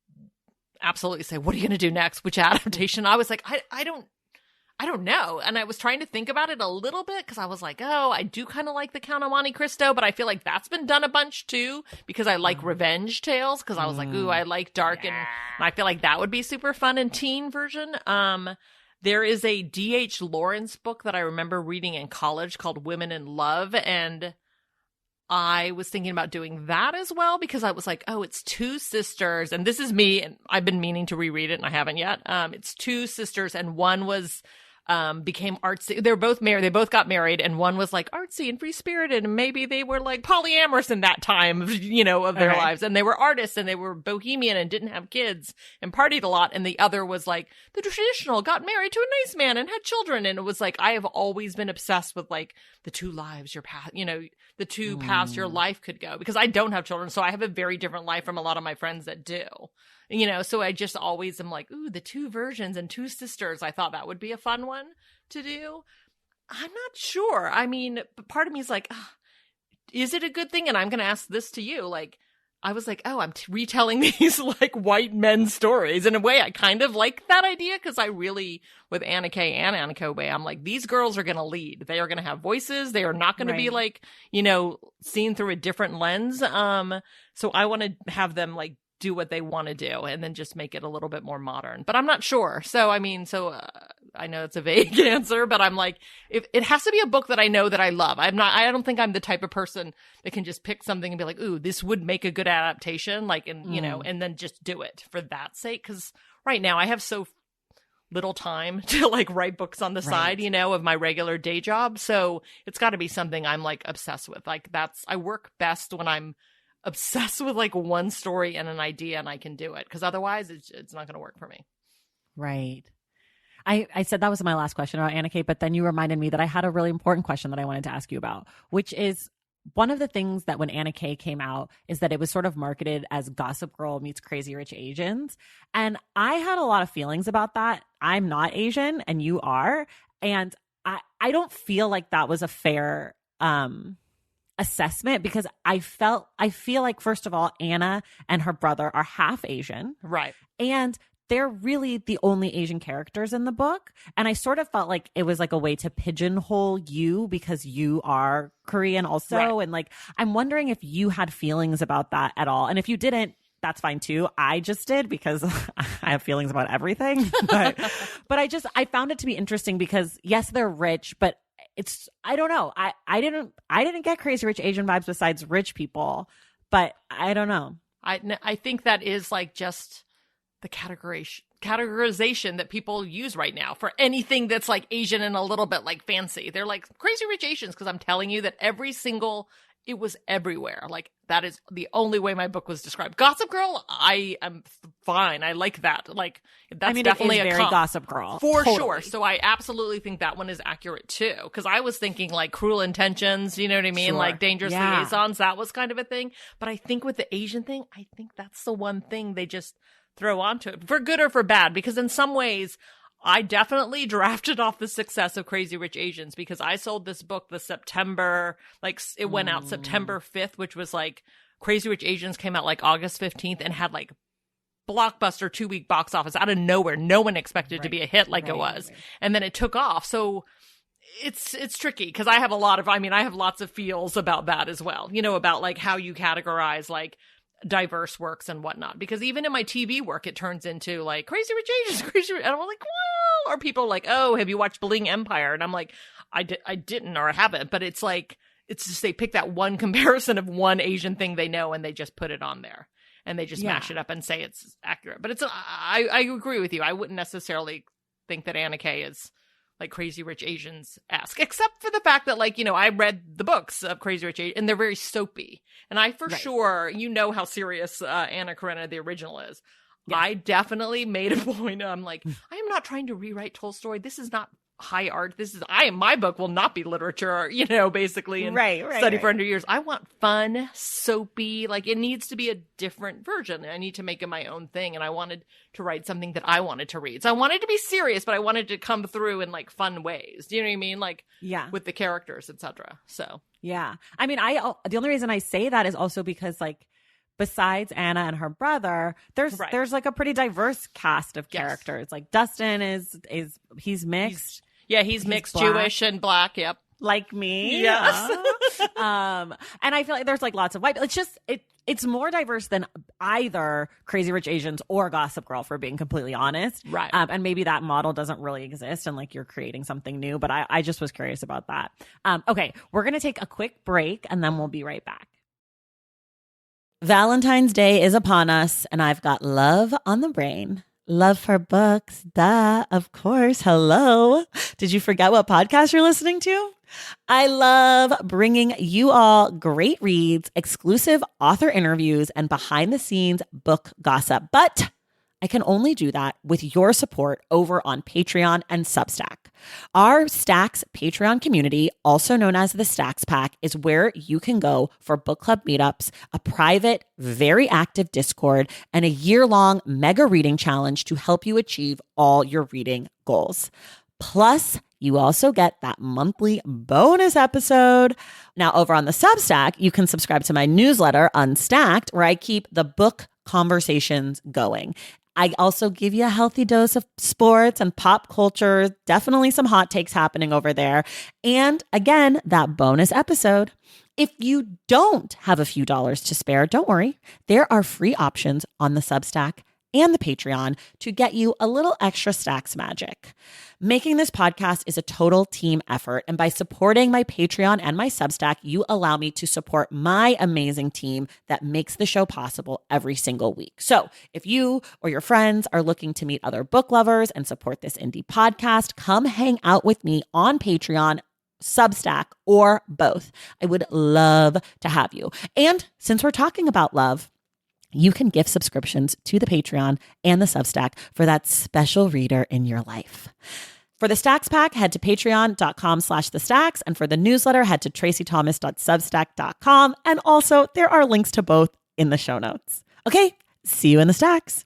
absolutely say, what are you going to do next? Which adaptation? I was like, I don't know. And I was trying to think about it a little bit because I was like, oh, I do kind of like The Count of Monte Cristo, but I feel like that's been done a bunch too because I like revenge tales, because I was like, ooh, I like dark, and I feel like that would be super fun in teen version. There is a D.H. Lawrence book that I remember reading in college called Women in Love, and I was thinking about doing that as well because I was like, oh, it's two sisters, and this is me, and I've been meaning to reread it and I haven't yet. It's two sisters, and one was became artsy. They're both married. They both got married, and one was like artsy and free spirited, and maybe they were like polyamorous in that time, of their lives. And they were artists, and they were bohemian and didn't have kids and partied a lot. And the other was like the traditional, got married to a nice man and had children. And it was like, I have always been obsessed with like the two lives your path, the two paths your life could go, because I don't have children. So I have a very different life from a lot of my friends that do. So I just always am like, ooh, the two versions and two sisters. I thought that would be a fun one to do. I'm not sure. I mean, part of me is like, is it a good thing? And I'm going to ask this to you. Like, I was like, oh, I'm retelling these like white men stories. In a way, I kind of like that idea because I really, with Anna K and Anna Kobe, I'm like, these girls are going to lead. They are going to have voices. They are not going to be like, seen through a different lens. So I want to have them like do what they want to do and then just make it a little bit more modern, but I'm not sure. So, I mean, I know it's a vague answer, but I'm like, if it has to be a book that I know that I love. I don't think I'm the type of person that can just pick something and be like, ooh, this would make a good adaptation. Like, and and then just do it for that sake. Cause right now I have so little time to like write books on the side, of my regular day job. So it's gotta be something I'm like obsessed with. Like I work best when I'm obsessed with like one story and an idea and I can do it, because otherwise it's not going to work for me. Right. I said that was my last question about Anna Kate, but then you reminded me that I had a really important question that I wanted to ask you about, which is one of the things that when Anna Kate came out is that it was sort of marketed as Gossip Girl meets Crazy Rich Asians. And I had a lot of feelings about that. I'm not Asian and you are. And I don't feel like that was a fair assessment, because I feel like, first of all, Anna and her brother are half Asian. Right. And they're really the only Asian characters in the book. And I sort of felt like it was like a way to pigeonhole you because you are Korean also. Right. And like, I'm wondering if you had feelings about that at all. And if you didn't, that's fine too. I just did because I have feelings about everything. But I found it to be interesting because yes, they're rich, but I don't know. I didn't get Crazy Rich Asian vibes besides rich people, but I don't know. I think that is like just the categorization that people use right now for anything that's like Asian and a little bit like fancy. They're like Crazy Rich Asians because I'm telling you that it was everywhere. Like that is the only way my book was described. Gossip Girl, I am fine. I like that. Like that's definitely it is a very Gossip Girl for totally. Sure. So I absolutely think that one is accurate too. Because I was thinking like Cruel Intentions, you know what I mean? Sure. Like Dangerous Yeah. Liaisons. That was kind of a thing. But I think with the Asian thing, I think that's the one thing they just throw onto it for good or for bad. Because in some ways, I definitely drafted off the success of Crazy Rich Asians because I sold this book it went out September 5th, which was like Crazy Rich Asians came out like August 15th and had like blockbuster 2-week box office out of nowhere. No one expected it to be a hit like it was. Right. And then it took off. So it's tricky because I have lots of feels about that as well, you know, about like how you categorize like diverse works and whatnot, because even in my TV work it turns into like Crazy Rich Asians, and I'm like, well, or people are like, oh, have you watched Bling Empire? And I'm like, I didn't or I haven't, but it's like it's just they pick that one comparison of one Asian thing they know and they just put it on there and they just mash it up and say it's accurate. But I agree with you. I wouldn't necessarily think that Anna Kay is like Crazy Rich Asians-esque, except for the fact that, like, you know, I read the books of Crazy Rich Asians, and they're very soapy. And I, for sure, you know how serious Anna Karenina, the original, is. Yes. I definitely made a point. I'm like, I am not trying to rewrite Tolstoy. This is not high art. My book will not be literature, you know, basically, and study for 100 years. I want fun, soapy, like it needs to be a different version. I need to make it my own thing. And I wanted to write something that I wanted to read. So I wanted to be serious, but I wanted to come through in like fun ways. Do you know what I mean? Like, with the characters, etc. So, yeah. I mean, the only reason I say that is also because like, besides Anna and her brother, there's like a pretty diverse cast of characters. Like Dustin he's mixed. He's mixed, black. Jewish and black. Yep. Like me. Yes. And I feel like there's like lots of white. It's just, it's more diverse than either Crazy Rich Asians or Gossip Girl, for being completely honest. Right. And maybe that model doesn't really exist and like you're creating something new, but I just was curious about that. Okay. We're going to take a quick break and then we'll be right back. Valentine's Day is upon us, and I've got love on the brain. Love for books, duh, of course. Hello. Did you forget what podcast you're listening to? I love bringing you all great reads, exclusive author interviews, and behind-the-scenes book gossip. But I can only do that with your support over on Patreon and Substack. Our Stacks Patreon community, also known as the Stacks Pack, is where you can go for book club meetups, a private, very active Discord, and a year-long mega reading challenge to help you achieve all your reading goals. Plus, you also get that monthly bonus episode. Now, over on the Substack, you can subscribe to my newsletter, Unstacked, where I keep the book conversations going. I also give you a healthy dose of sports and pop culture, definitely some hot takes happening over there. And again, that bonus episode. If you don't have a few dollars to spare, don't worry. There are free options on the Substack and the Patreon to get you a little extra Stacks magic. Making this podcast is a total team effort, and by supporting my Patreon and my Substack, you allow me to support my amazing team that makes the show possible every single week. So if you or your friends are looking to meet other book lovers and support this indie podcast, come hang out with me on Patreon, Substack, or both. I would love to have you. And since we're talking about love, you can gift subscriptions to the Patreon and the Substack for that special reader in your life. For the Stacks Pack, head to patreon.com/thestacks. And for the newsletter, head to tracythomas.substack.com. And also, there are links to both in the show notes. Okay, see you in the Stacks.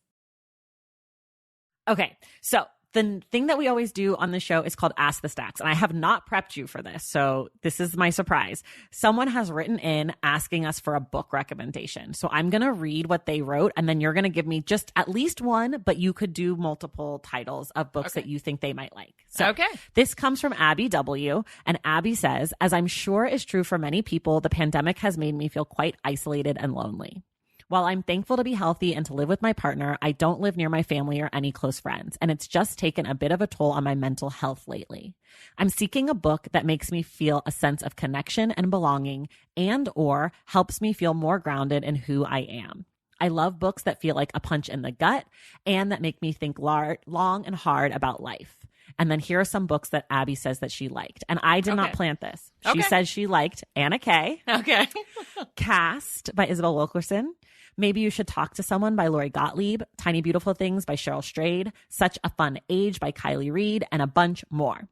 Okay, so the thing that we always do on the show is called Ask the Stacks. And I have not prepped you for this. So this is my surprise. Someone has written in asking us for a book recommendation. So I'm going to read what they wrote, and then you're going to give me just at least one, but you could do multiple titles of books that you think they might like. So this comes from Abby W. And Abby says, as I'm sure is true for many people, the pandemic has made me feel quite isolated and lonely. While I'm thankful to be healthy and to live with my partner, I don't live near my family or any close friends, and it's just taken a bit of a toll on my mental health lately. I'm seeking a book that makes me feel a sense of connection and belonging and/or helps me feel more grounded in who I am. I love books that feel like a punch in the gut and that make me think long and hard about life. And then here are some books that Abby says that she liked. And I did not plant this. She says she liked Anna Kay. Cast by Isabel Wilkerson. Maybe You Should Talk to Someone by Lori Gottlieb, Tiny Beautiful Things by Cheryl Strayed, Such a Fun Age by Kylie Reed, and a bunch more.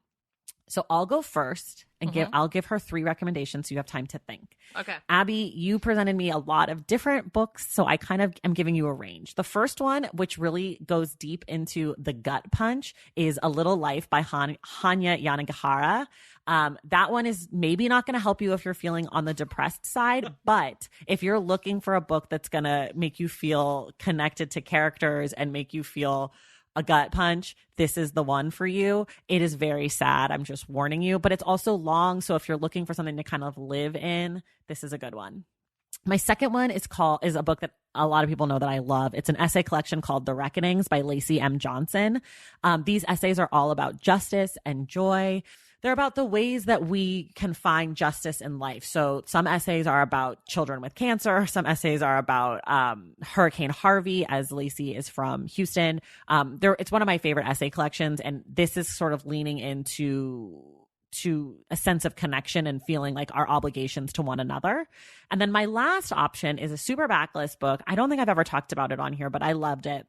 So I'll go first and I'll give her 3 recommendations so you have time to think. Okay. Abby, you presented me a lot of different books, so I kind of am giving you a range. The first one, which really goes deep into the gut punch, is A Little Life by Hanya Yanagihara. That one is maybe not going to help you if you're feeling on the depressed side, but if you're looking for a book that's going to make you feel connected to characters and make you feel a gut punch, this is the one for you. It is very sad. I'm just warning you, but it's also long. So if you're looking for something to kind of live in, this is a good one. My second one is a book that a lot of people know that I love. It's an essay collection called The Reckonings by Lacey M. Johnson. These essays are all about justice and joy. They're about the ways that we can find justice in life. So some essays are about children with cancer. Some essays are about Hurricane Harvey, as Lacey is from Houston. It's one of my favorite essay collections, and this is sort of leaning into a sense of connection and feeling like our obligations to one another. And then my last option is a super backlist book. I don't think I've ever talked about it on here, but I loved it.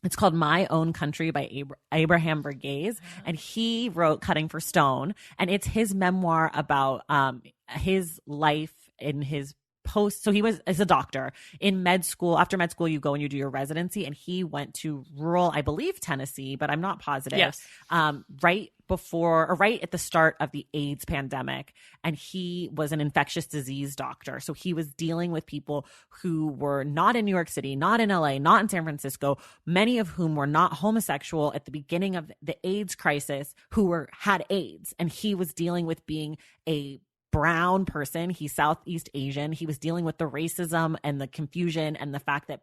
It's called My Own Country by Abraham Verghese, and he wrote Cutting for Stone, and it's his memoir about his life in his post. So he was as a doctor in med school. After med school, you go and you do your residency, and he went to rural, I believe, Tennessee, but I'm not positive. Yes. Right at the start of the AIDS pandemic. And he was an infectious disease doctor. So he was dealing with people who were not in New York City, not in LA, not in San Francisco, many of whom were not homosexual at the beginning of the AIDS crisis, who had AIDS. And he was dealing with being a brown person. He's Southeast Asian. He was dealing with the racism and the confusion and the fact that,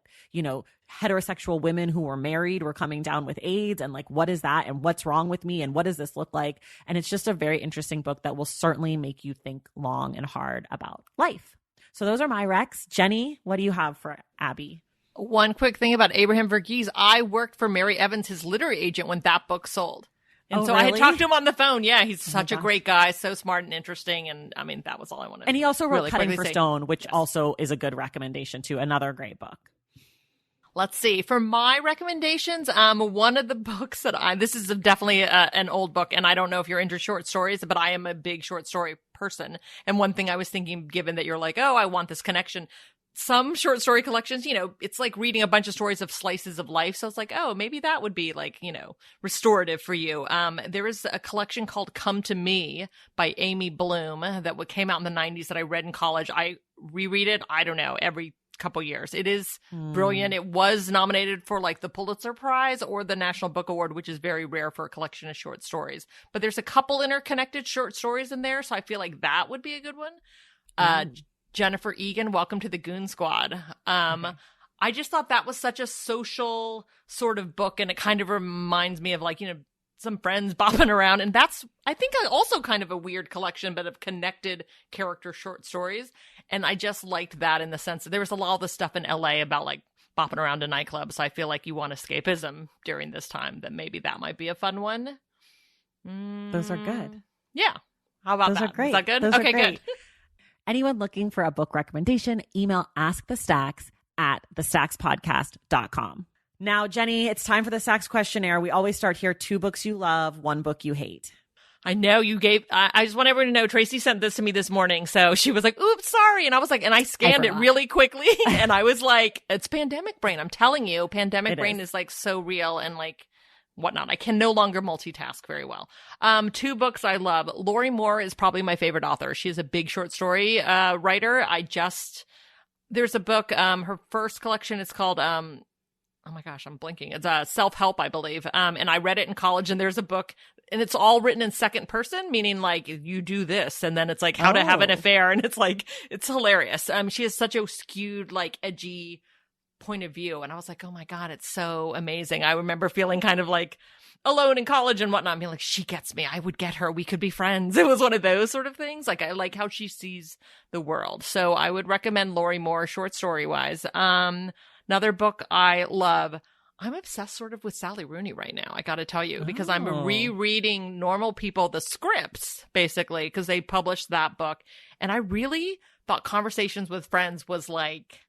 heterosexual women who were married were coming down with AIDS, and like, what is that? And what's wrong with me? And what does this look like? And it's just a very interesting book that will certainly make you think long and hard about life. So those are my recs. Jenny, what do you have for Abby? One quick thing about Abraham Verghese. I worked for Mary Evans, his literary agent, when that book sold. And so really? I had talked to him on the phone. Yeah, he's such a great guy, so smart and interesting. And I mean, that was all I wanted. And he also wrote Cutting for Stone, which also is a good recommendation too. Another great book. Let's see. For my recommendations, one of the books that this is definitely an old book, and I don't know if you're into short stories, but I am a big short story person. And one thing I was thinking, given that you're like, oh, I want this connection, some short story collections, it's like reading a bunch of stories of slices of life. So it's like, oh, maybe that would be like, restorative for you. There is a collection called Come to Me by Amy Bloom that came out in the 90s that I read in college. I reread it, I don't know, every couple years. It is brilliant. It was nominated for like the Pulitzer Prize or the National Book Award, which is very rare for a collection of short stories. But there's a couple interconnected short stories in there, so I feel like that would be a good one. Jennifer Egan, Welcome to the Goon Squad. I just thought that was such a social sort of book, and it kind of reminds me of like, some friends bopping around. And that's, I think, also kind of a weird collection, but of connected character short stories. And I just liked that in the sense that there was a lot of the stuff in LA about like bopping around to nightclubs. So I feel like you want escapism during this time, that maybe that might be a fun one. Those are good. Yeah. How about that? Those are great. Is that good? Those okay, good. Good. Anyone looking for a book recommendation, email askthestacks@thestackspodcast.com. Now, Jenny, it's time for the Stacks questionnaire. We always start here: 2 books you love, 1 book you hate. I know you gave, I just want everyone to know, Tracy sent this to me this morning. So she was like, oops, sorry. And I was like, and I scanned it really quickly. And I was like, it's pandemic brain. I'm telling you, pandemic brain is like so real. And like, whatnot. I can no longer multitask very well. 2 books I love. Lori Moore is probably my favorite author. She's a big short story writer. There's a book, her first collection, it's called, oh my gosh, I'm blinking. It's Self-Help, I believe. And I read it in college, and there's a book, and it's all written in second person, meaning like you do this, and then it's like how to have an affair, and it's like, it's hilarious. She has such a skewed, like edgy point of view, and I was like, oh my God, it's so amazing. I remember feeling kind of like alone in college and whatnot, being like, she gets me, I would get her, we could be friends. It was one of those sort of things. Like, I like how she sees the world. So I would recommend Lori Moore, short story wise. Another book I love, I'm obsessed sort of with Sally Rooney right now, I gotta tell you, because I'm rereading Normal People, the scripts, basically, because they published that book. And I really thought Conversations with Friends was like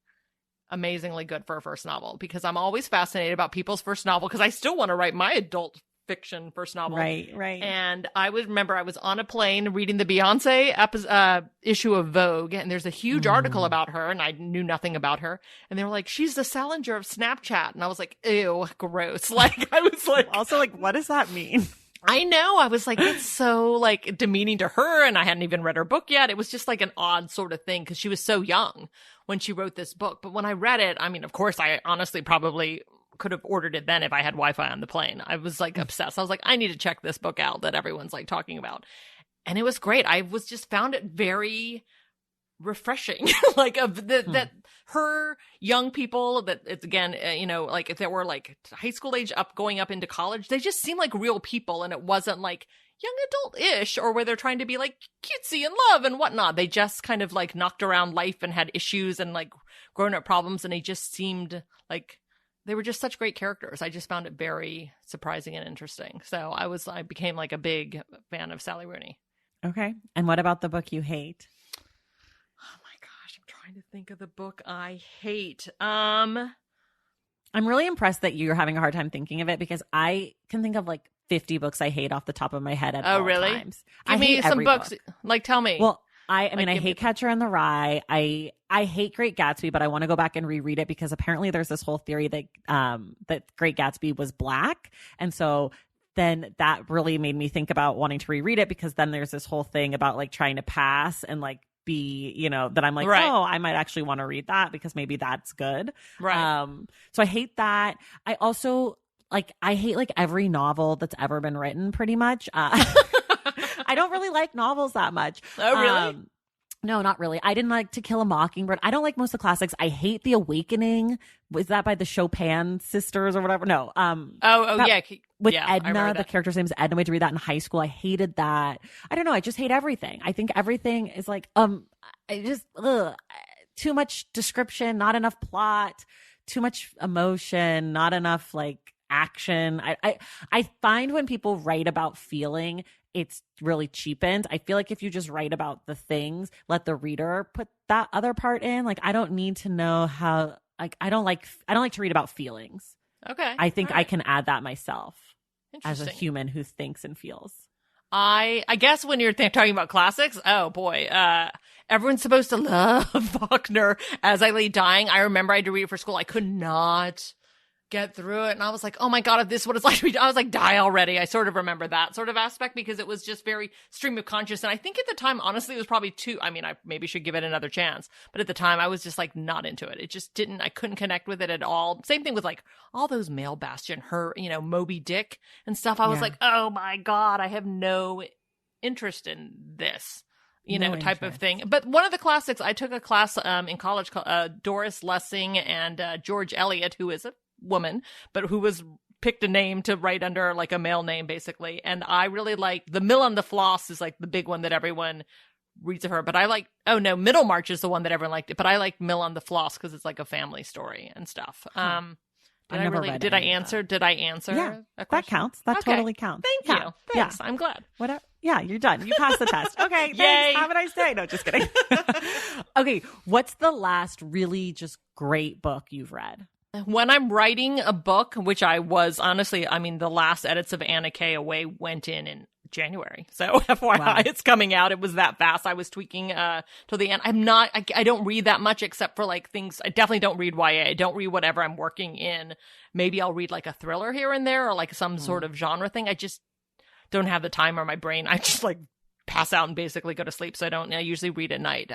amazingly good for a first novel, because I'm always fascinated about people's first novel, because I still want to write my adult fiction first novel. Right. And I would remember I was on a plane reading the Beyonce issue of Vogue, and there's a huge article about her, and I knew nothing about her. And they were like, she's the Salinger of Snapchat. And I was like, ew, gross. Like, I was like, also like, what does that mean? I know. I was like, it's so like demeaning to her. And I hadn't even read her book yet. It was just like an odd sort of thing, because she was so young when she wrote this book. But when I read it, I mean, of course, I honestly probably could have ordered it then if I had Wi-Fi on the plane. I was like obsessed. I was like, I need to check this book out that everyone's like talking about. And it was great. I was just found it very refreshing. Like that her young people, that it's again, like if they were like high school age going up into college, they just seemed like real people. And it wasn't like young adult-ish, or where they're trying to be like cutesy and love and whatnot. They just kind of like knocked around life and had issues and like grown-up problems. And they just seemed like they were just such great characters. I just found it very surprising and interesting. So I became like a big fan of Sally Rooney. Okay. And what about the book you hate? Oh my gosh, I'm trying to think of the book I hate. I'm really impressed that you're having a hard time thinking of it, because I can think of like 50 books I hate off the top of my head at all times. Give me some books. Like, tell me. Well, I mean, I hate Catcher in the Rye. I hate Great Gatsby, but I want to go back and reread it, because apparently there's this whole theory that that Great Gatsby was Black, and so then that really made me think about wanting to reread it, because then there's this whole thing about like trying to pass and like be, that I'm like, oh, I might actually want to read that, because maybe that's good. Right. So I hate that. I also I hate like every novel that's ever been written, pretty much. I don't really like novels that much. Oh, really? No, not really. I didn't like To Kill a Mockingbird. I don't like most of the classics. I hate The Awakening. Was that by the Chopin sisters or whatever? No. Yeah. With Edna, the character's name is Edna. We had to read that in high school. I hated that. I don't know. I just hate everything. I think everything is like, too much description, not enough plot, too much emotion, not enough like action. I find when people write about feeling, it's really cheapened. I feel like if you just write about the things, let the reader put that other part in. Like, I don't need to know how, like, I don't like to read about feelings. Okay. I think I can add that myself as a human who thinks and feels. I guess when you're talking about classics, oh boy, everyone's supposed to love Faulkner. As I Lay Dying, I remember I had to read it for school. I could not get through it, and I was like, oh my God, if this is what it's like to read, I was like, die already. I sort of remember that sort of aspect, because it was just very stream of conscious. And I think at the time, honestly, it was probably I maybe should give it another chance, but at the time I was just like not into it. It just I couldn't connect with it at all. Same thing with like all those male bastion, Moby Dick and stuff. I was like, oh my God, I have no interest in this type of thing. But one of the classics, I took a class in college called Doris Lessing and George Eliot, who is a woman, but who was picked a name to write under, like a male name, basically. And I really like The Mill on the Floss is like the big one that everyone reads of her. But I like, Middlemarch is the one that everyone liked it. But I like Mill on the Floss because it's like a family story and stuff. Did I answer? Yeah, that counts. That totally counts. Thank you. Thanks. I'm glad. Whatever. Yeah, you're done. You passed the test. Okay. Yay. Thanks. Have a nice day. No, just kidding. Okay. What's the last really just great book you've read? When I'm writing a book, which I was honestly, the last edits of Anna K. Away went in and January. So FYI, Wow. it's coming out. It was that fast. I was tweaking till the end. I don't read that much except for like things. I definitely don't read YA. I don't read whatever I'm working in. Maybe I'll read like a thriller here and there or like some sort of genre thing. I just don't have the time or my brain. I just like pass out and basically go to sleep. So I usually read at night.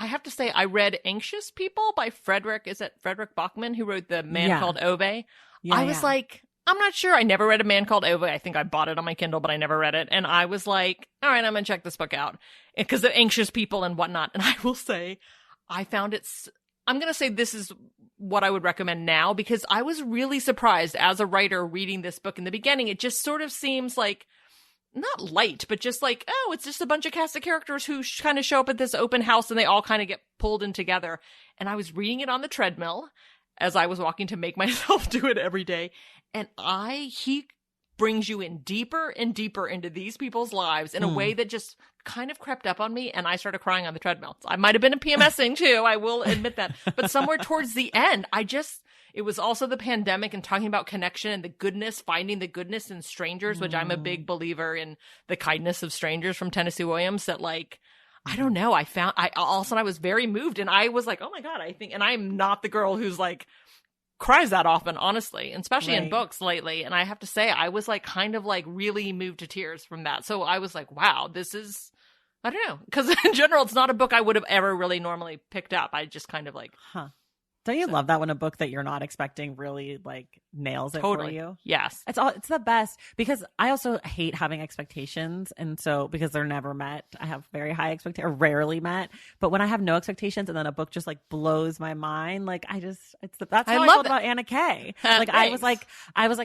I have to say I read Anxious People by Frederick Bachman, who wrote The Man Called Ove. I was like, I'm not sure. I never read A Man Called Ove. I think I bought it on my Kindle, but I never read it. And I was like, all right, I'm going to check this book out because of anxious people and whatnot. And I will say, I found I'm going to say this is what I would recommend now because I was really surprised as a writer reading this book in the beginning. It just sort of seems like not light, but just like, oh, it's just a bunch of cast of characters who kind of show up at this open house and they all kind of get pulled in together. And I was reading it on the treadmill as I was walking to make myself do it every day. And he brings you in deeper and deeper into these people's lives in a way that just kind of crept up on me. And I started crying on the treadmill. I might have been a PMSing too. I will admit that. But somewhere towards the end, it was also the pandemic and talking about connection and the goodness, finding the goodness in strangers, which I'm a big believer in the kindness of strangers from Tennessee Williams that like, I don't know. All of a sudden I was very moved and I was like, oh my God, and I'm not the girl who's like, cries that often, honestly, especially in books lately. And I have to say, I was like kind of like really moved to tears from that. So I was like, wow, this is, I don't know. Because in general, it's not a book I would have ever really normally picked up. I just kind of like, Don't you love that when a book that you're not expecting really like nails it for you? Yes. It's the best because I also hate having expectations. And so because they're never met, I have very high expectations or rarely met. But when I have no expectations and then a book just like blows my mind, like that's how I felt about Anna Kay. Like I was like,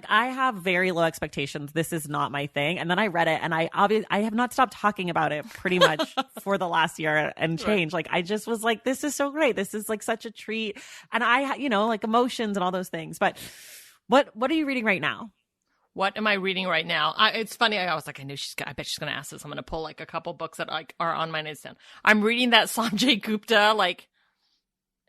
I have very low expectations. This is not my thing. And then I read it and I have not stopped talking about it pretty much for the last year and change. Like I just was like, this is so great. This is like such a treat. And I, like emotions and all those things. But what are you reading right now? What am I reading right now? It's funny. I was like, I bet she's going to ask this. I'm going to pull like a couple books that like are on my nightstand. I'm reading that Sanjay Gupta, like,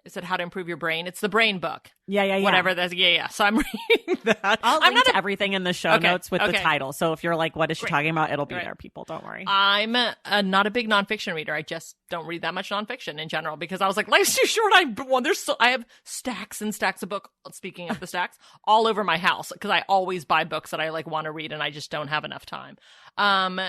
is it How to Improve Your Brain? It's the brain book. Yeah. Whatever that's, yeah. So I'm reading that. I'll link to everything in the show notes with the title. So if you're like, what is she talking about? It'll be there, people. Don't worry. I'm not a big nonfiction reader. I just don't read that much nonfiction in general because I was like, life's too short. I have stacks and stacks of books, speaking of the stacks, all over my house because I always buy books that I like want to read and I just don't have enough time.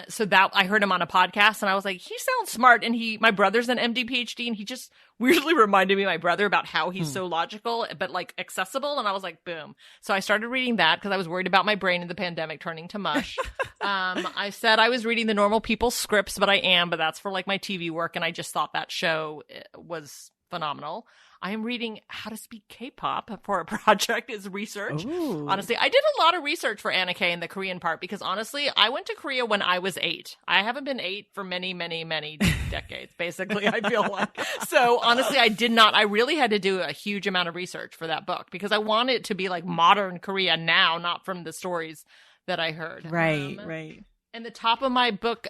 So that I heard him on a podcast and I was like, he sounds smart. And my brother's an MD PhD and he just weirdly reminded me of my brother about how he's so logical, but like accessible. And I was like, boom. So I started reading that because I was worried about my brain in the pandemic turning to mush. I said I was reading the Normal People scripts, but that's for like my TV work. And I just thought that show was phenomenal. I am reading How to Speak K-Pop for a project as research. Ooh. Honestly, I did a lot of research for Anna Kay in the Korean part because honestly, I went to Korea when I was 8. I haven't been 8 for many, many, many decades, basically, I feel like. So honestly, I really had to do a huge amount of research for that book because I want it to be like modern Korea now, not from the stories that I heard. Right. And the top of my book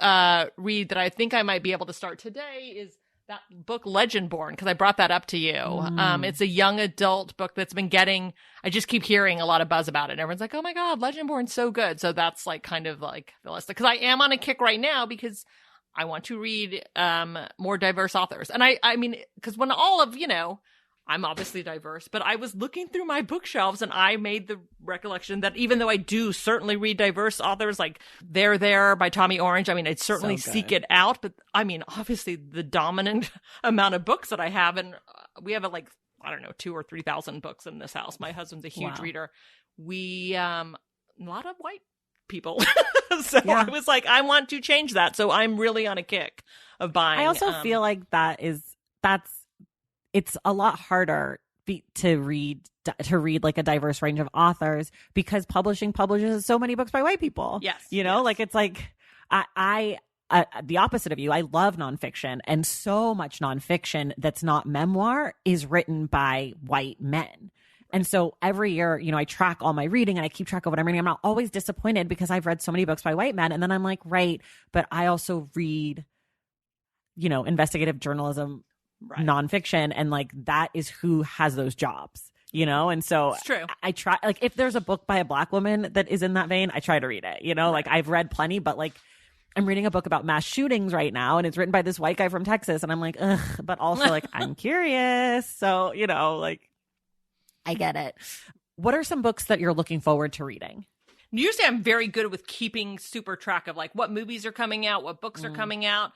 read that I think I might be able to start today is that book Legendborn, because I brought that up to you. It's a young adult book that's been I just keep hearing a lot of buzz about it. And everyone's like, oh my God, Legendborn's so good. So that's like kind of like the list. Because I am on a kick right now because I want to read more diverse authors. And I mean, because when I'm obviously diverse, but I was looking through my bookshelves and I made the recollection that even though I do certainly read diverse authors like They're There by Tommy Orange, I mean, I'd certainly seek it out. But I mean, obviously the dominant amount of books that I have, and we have 2,000 or 3,000 books in this house. My husband's a huge reader. We, a lot of white people. So I was like, I want to change that. So I'm really on a kick of buying. I also feel like it's a lot harder to read like a diverse range of authors because publishing publishes so many books by white people. Yes. Like it's like I the opposite of you. I love nonfiction, and so much nonfiction that's not memoir is written by white men. And so every year, I track all my reading and I keep track of what I'm reading. I'm not always disappointed because I've read so many books by white men. And then I'm like, right, but I also read, investigative journalism, nonfiction, and like that is who has those jobs. you know? And so It's true. I try, like, if there's a book by a Black woman that is in that vein, I try to read it, you know? Like, I've read plenty, but like, I'm reading a book about mass shootings right now, and it's written by this white guy from Texas, and I'm like, ugh, but also like, I'm curious. So, you know, like, I get it. What are some books that you're looking forward to reading? Usually I'm very good with keeping super track of like what movies are coming out, what books are coming out.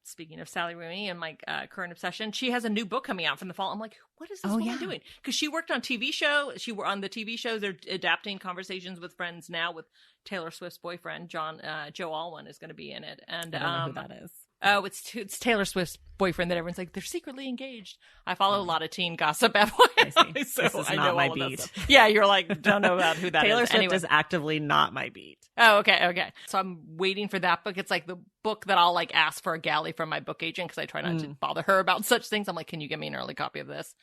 Speaking of Sally Rooney and my current obsession, she has a new book coming out from the fall. I'm like, what is this woman doing? Because she worked on TV show. She were on the TV shows. They're adapting Conversations with Friends now with Taylor Swift's boyfriend, Joe Alwyn is going to to be in it. And I don't know who that is. Oh, it's Taylor Swift's boyfriend that everyone's like, they're secretly engaged. I follow a lot of teen gossip, FYI, so this is I not know my all of beat. that stuff. Yeah, you're like, don't know about who that Taylor is. Swift is actively not my beat. Oh, okay. So I'm waiting for that book. It's like the book that I'll like ask for a galley from my book agent because I try not to bother her about such things. I'm like, can you give me an early copy of this?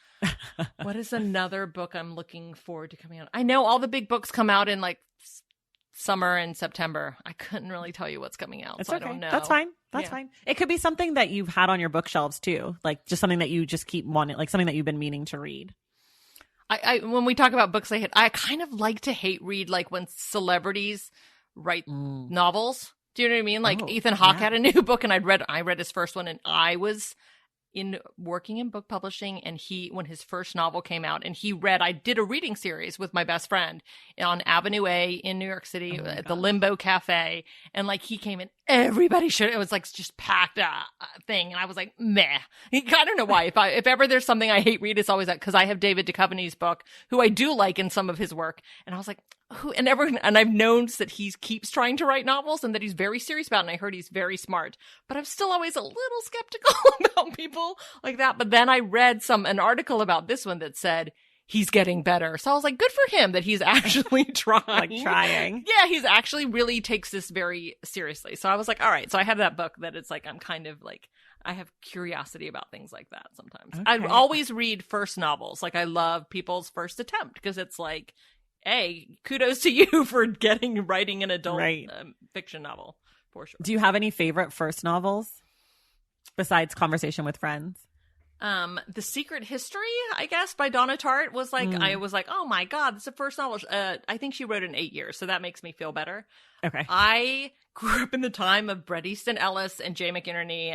What is another book I'm looking forward to coming out? I know all the big books come out in like summer and September. I couldn't really tell you what's coming out. It's so okay. I don't know. That's fine. That's fine. It could be something that you've had on your bookshelves too, like just something that you just keep wanting, like something that you've been meaning to read. I when we talk about books I kind of like to hate read like when celebrities write novels. Do you know what I mean? Like Ethan Hawke had a new book, and I read his first one, and I was working in book publishing, and when his first novel came out, and I did a reading series with my best friend on Avenue A in New York City at the Limbo Cafe, and like he came in, everybody it was like just packed thing, and I was like, meh. I don't know why. If ever there's something I hate read, it's always that, because I have David Duchovny's book, who I do like in some of his work, and I was like, and I've noticed that he keeps trying to write novels and that he's very serious about it, and I heard he's very smart, but I'm still always a little skeptical about people like that. But then I read an article about this one that said he's getting better. So I was like, good for him that he's actually trying. Yeah, he's actually really takes this very seriously. So I was like, all right. So I have that book that it's like, I'm kind of like, I have curiosity about things like that sometimes. Okay. I always read first novels. Like I love people's first attempt because it's like, hey, kudos to you for writing an adult fiction novel, for sure. Do you have any favorite first novels besides Conversation with Friends? The Secret History, I guess, by Donna Tartt was like, I was like, oh my God, this is the first novel. I think she wrote it in 8 years, so that makes me feel better. Okay. I grew up in the time of Bret Easton Ellis and Jay McInerney.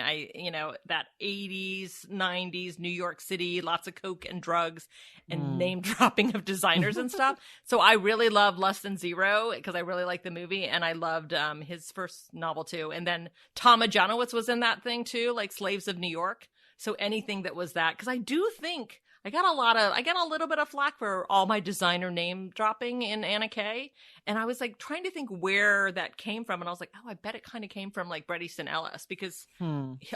That 80s, 90s, New York City, lots of coke and drugs and name dropping of designers and stuff. So I really loved Less Than Zero because I really liked the movie, and I loved his first novel too. And then Tama Janowitz was in that thing too, like Slaves of New York. So anything that was that, because I do think I got a little bit of flack for all my designer name dropping in Anna Kay. And I was like trying to think where that came from. And I was like, oh, I bet it kind of came from like Bret Easton Ellis, because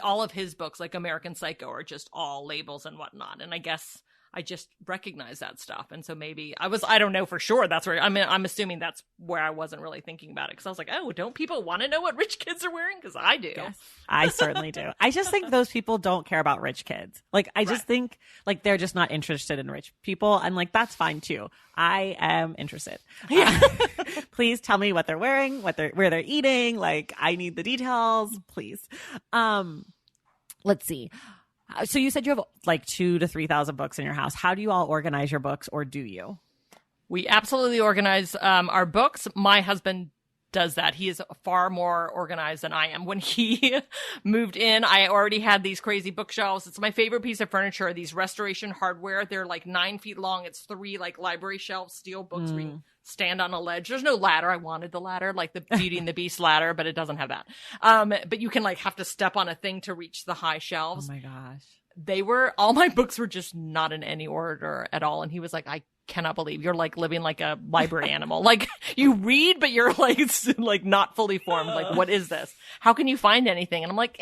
all of his books, like American Psycho, are just all labels and whatnot. And I guess I just recognize that stuff. And so maybe I don't know for sure. That's where I'm assuming that's where I wasn't really thinking about it. Cause I was like, oh, don't people want to know what rich kids are wearing? Cause I do. Yes, I certainly do. I just think those people don't care about rich kids. Like, I just think like they're just not interested in rich people. And like, that's fine too. I am interested. Yeah. Please tell me what they're wearing, where they're eating. Like, I need the details, please. Let's see. So you said you have like 2,000 to 3,000 books in your house. How do you all organize your books, or do you? We absolutely organize our books. My husband does that. He is far more organized than I am. When he moved in, I already had these crazy bookshelves. It's my favorite piece of furniture, these Restoration Hardware. They're like 9 feet long. It's 3 like library shelves, steel books where you stand on a ledge. There's no ladder. I wanted the ladder, like the Beauty and the Beast ladder, but it doesn't have that. But you can like have to step on a thing to reach the high shelves. Oh my gosh. All my books were just not in any order at all. And he was like, I cannot believe you're like living like a library animal. Like you read, but you're like, it's like not fully formed. Like, what is this? How can you find anything? And I'm like,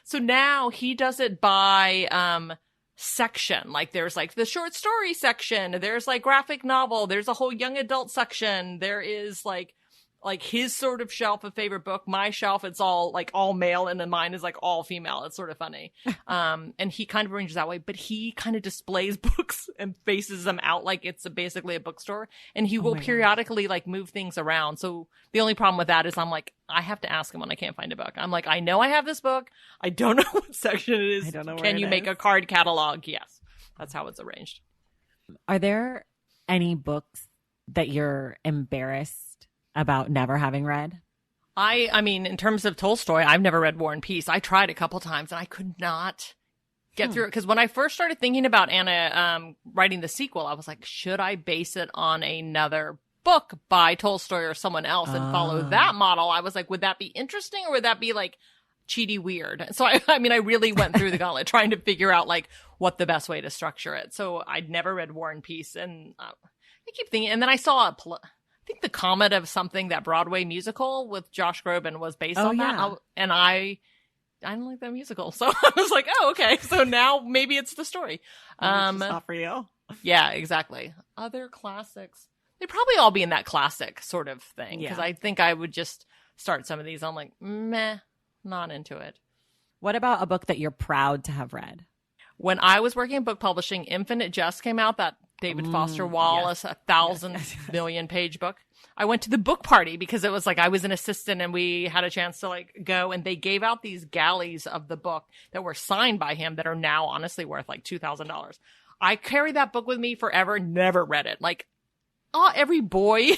So now he does it by, section. Like there's like the short story section. There's like graphic novel. There's a whole young adult section. There is like his sort of shelf of favorite book. My shelf, it's all male, and then mine is like all female. It's sort of funny. And he kind of arranges that way, but he kind of displays books and faces them out like it's basically a bookstore. And he will periodically like move things around. So the only problem with that is I'm like, I have to ask him when I can't find a book. I'm like, I know I have this book. I don't know what section it is. I don't know where Can you make a card catalog? Yes. That's how it's arranged. Are there any books that you're embarrassed about never having read? I mean, in terms of Tolstoy, I've never read War and Peace. I tried a couple times and I could not get through it. Because when I first started thinking about Anna writing the sequel, I was like, should I base it on another book by Tolstoy or someone else and follow that model? I was like, would that be interesting or would that be like cheaty weird? So I mean, I really went through the gauntlet trying to figure out like what the best way to structure it. So I'd never read War and Peace, and I keep thinking, and then I saw I think the Comet of Something, that Broadway musical with Josh Groban, was based on that. And I didn't like that musical. So I was like, oh, okay. So now maybe it's the story. It's not for you. Yeah, exactly. Other classics. They'd probably all be in that classic sort of thing. Because I think I would just start some of these. I'm like, meh, not into it. What about a book that you're proud to have read? When I was working in book publishing, Infinite Jest came out, that David Foster Wallace, 1,000 million page book. I went to the book party because it was like I was an assistant and we had a chance to like go, and they gave out these galleys of the book that were signed by him that are now honestly worth like $2,000. I carried that book with me forever, never read it. Like, every boy